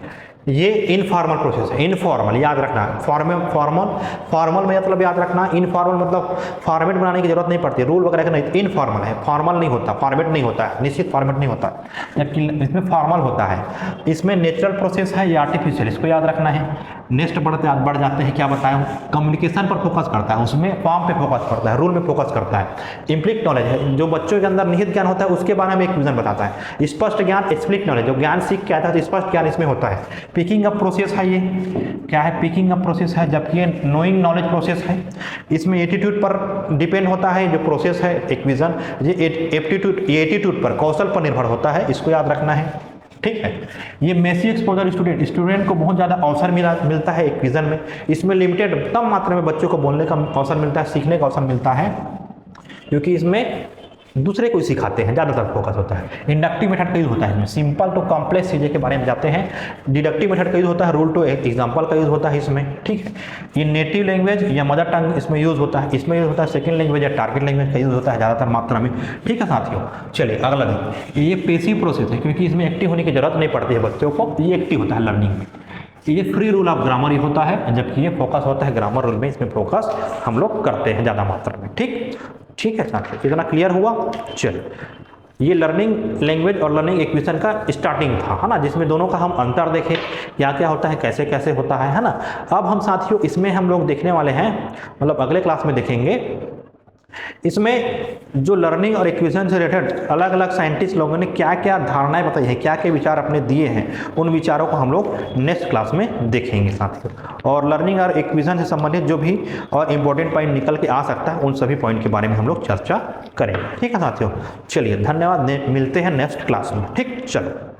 Speaker 1: ये इनफॉर्मल प्रोसेस है, इनफॉर्मल याद रखना। फॉर्मल में मतलब याद रखना, इनफॉर्मल मतलब फॉर्मेट बनाने की जरूरत नहीं पड़ती, रूल वगैरह का नहीं, इनफॉर्मल है, फॉर्मल नहीं होता, फॉर्मेट नहीं होता है, निश्चित फॉर्मेट नहीं होता, जबकि इसमें फॉर्मल होता है। इसमें नेचुरल प्रोसेस है या आर्टिफिशियल, इसको याद रखना है। नेक्स्ट बढ़ जाते हैं, क्या बताया हूँ, कम्युनिकेशन पर फोकस करता है, उसमें फॉर्म पे फोकस करता है, रूल में फोकस करता है। इम्प्लिक नॉलेज है, जो बच्चों के अंदर निहित ज्ञान होता है उसके बारे में एक विजन बताता है। स्पष्ट ज्ञान, एक्सप्लिक नॉलेज, जो ज्ञान सीख के आता है तो स्पष्ट ज्ञान इसमें होता है। पिकिंग अप प्रोसेस है, ये क्या है? पिकिंग अप प्रोसेस है, जबकि ये नोइंग नॉलेज प्रोसेस है। इसमें एटीट्यूड पर डिपेंड होता है जो प्रोसेस है एक विजन, ये एटीट्यूड पर, कौशल पर निर्भर होता है, इसको याद रखना है। ठीक है, ये मेसी एक्सपोजर स्टूडेंट को बहुत ज़्यादा अवसर मिलता है एक विजन में। इसमें लिमिटेड कम मात्रा में बच्चों को बोलने का अवसर मिलता है, सीखने का अवसर मिलता है, क्योंकि इसमें दूसरे को सिखाते हैं, ज़्यादातर फोकस होता है। इंडक्टिव मेथड का यूज होता है इसमें, सिंपल टू कॉम्प्लेक्स चीज़ें के बारे में जाते हैं। डिडक्टिव मेथड का यूज होता है, रूल टू एग्जाम्पल का यूज होता है इसमें। ठीक है, ये नेटिव लैंग्वेज या मदर टंग इसमें यूज होता है, इसमें यूज होता है सेकंड लैंग्वेज या टारगेट लैंग्वेज का यूज होता है ज़्यादातर मात्रा में। ठीक है साथियों, चलिए अगला देखिए, ये पेसिव प्रोसेस है, क्योंकि इसमें एक्टिव होने की जरूरत नहीं पड़ती है बच्चों को, ये एक्टिव होता है लर्निंग में। ये फ्री रूल ऑफ ग्रामर ही होता है, जबकि ये फोकस होता है ग्रामर रूल में, इसमें फोकस हम लोग करते हैं ज़्यादा मात्रा में। ठीक है साथियों, इतना क्लियर हुआ? चलिए, ये लर्निंग लैंग्वेज और लर्निंग इक्वेशन का स्टार्टिंग था, है ना, जिसमें दोनों का हम अंतर देखें, क्या क्या होता है, कैसे कैसे होता है ना। अब हम साथियों इसमें हम लोग देखने वाले हैं, मतलब अगले क्लास में देखेंगे, इसमें जो लर्निंग और इक्वेशन से रिलेटेड अलग अलग साइंटिस्ट लोगों ने क्या क्या धारणाएं बताई हैं, क्या क्या विचार अपने दिए हैं, उन विचारों को हम लोग नेक्स्ट क्लास में देखेंगे साथियों। और लर्निंग और इक्वेशन से संबंधित जो भी और इम्पोर्टेंट पॉइंट निकल के आ सकता है, उन सभी पॉइंट के बारे में हम लोग चर्चा करेंगे। ठीक है साथियों, चलिए धन्यवाद, मिलते हैं नेक्स्ट क्लास में। ठीक, चलो।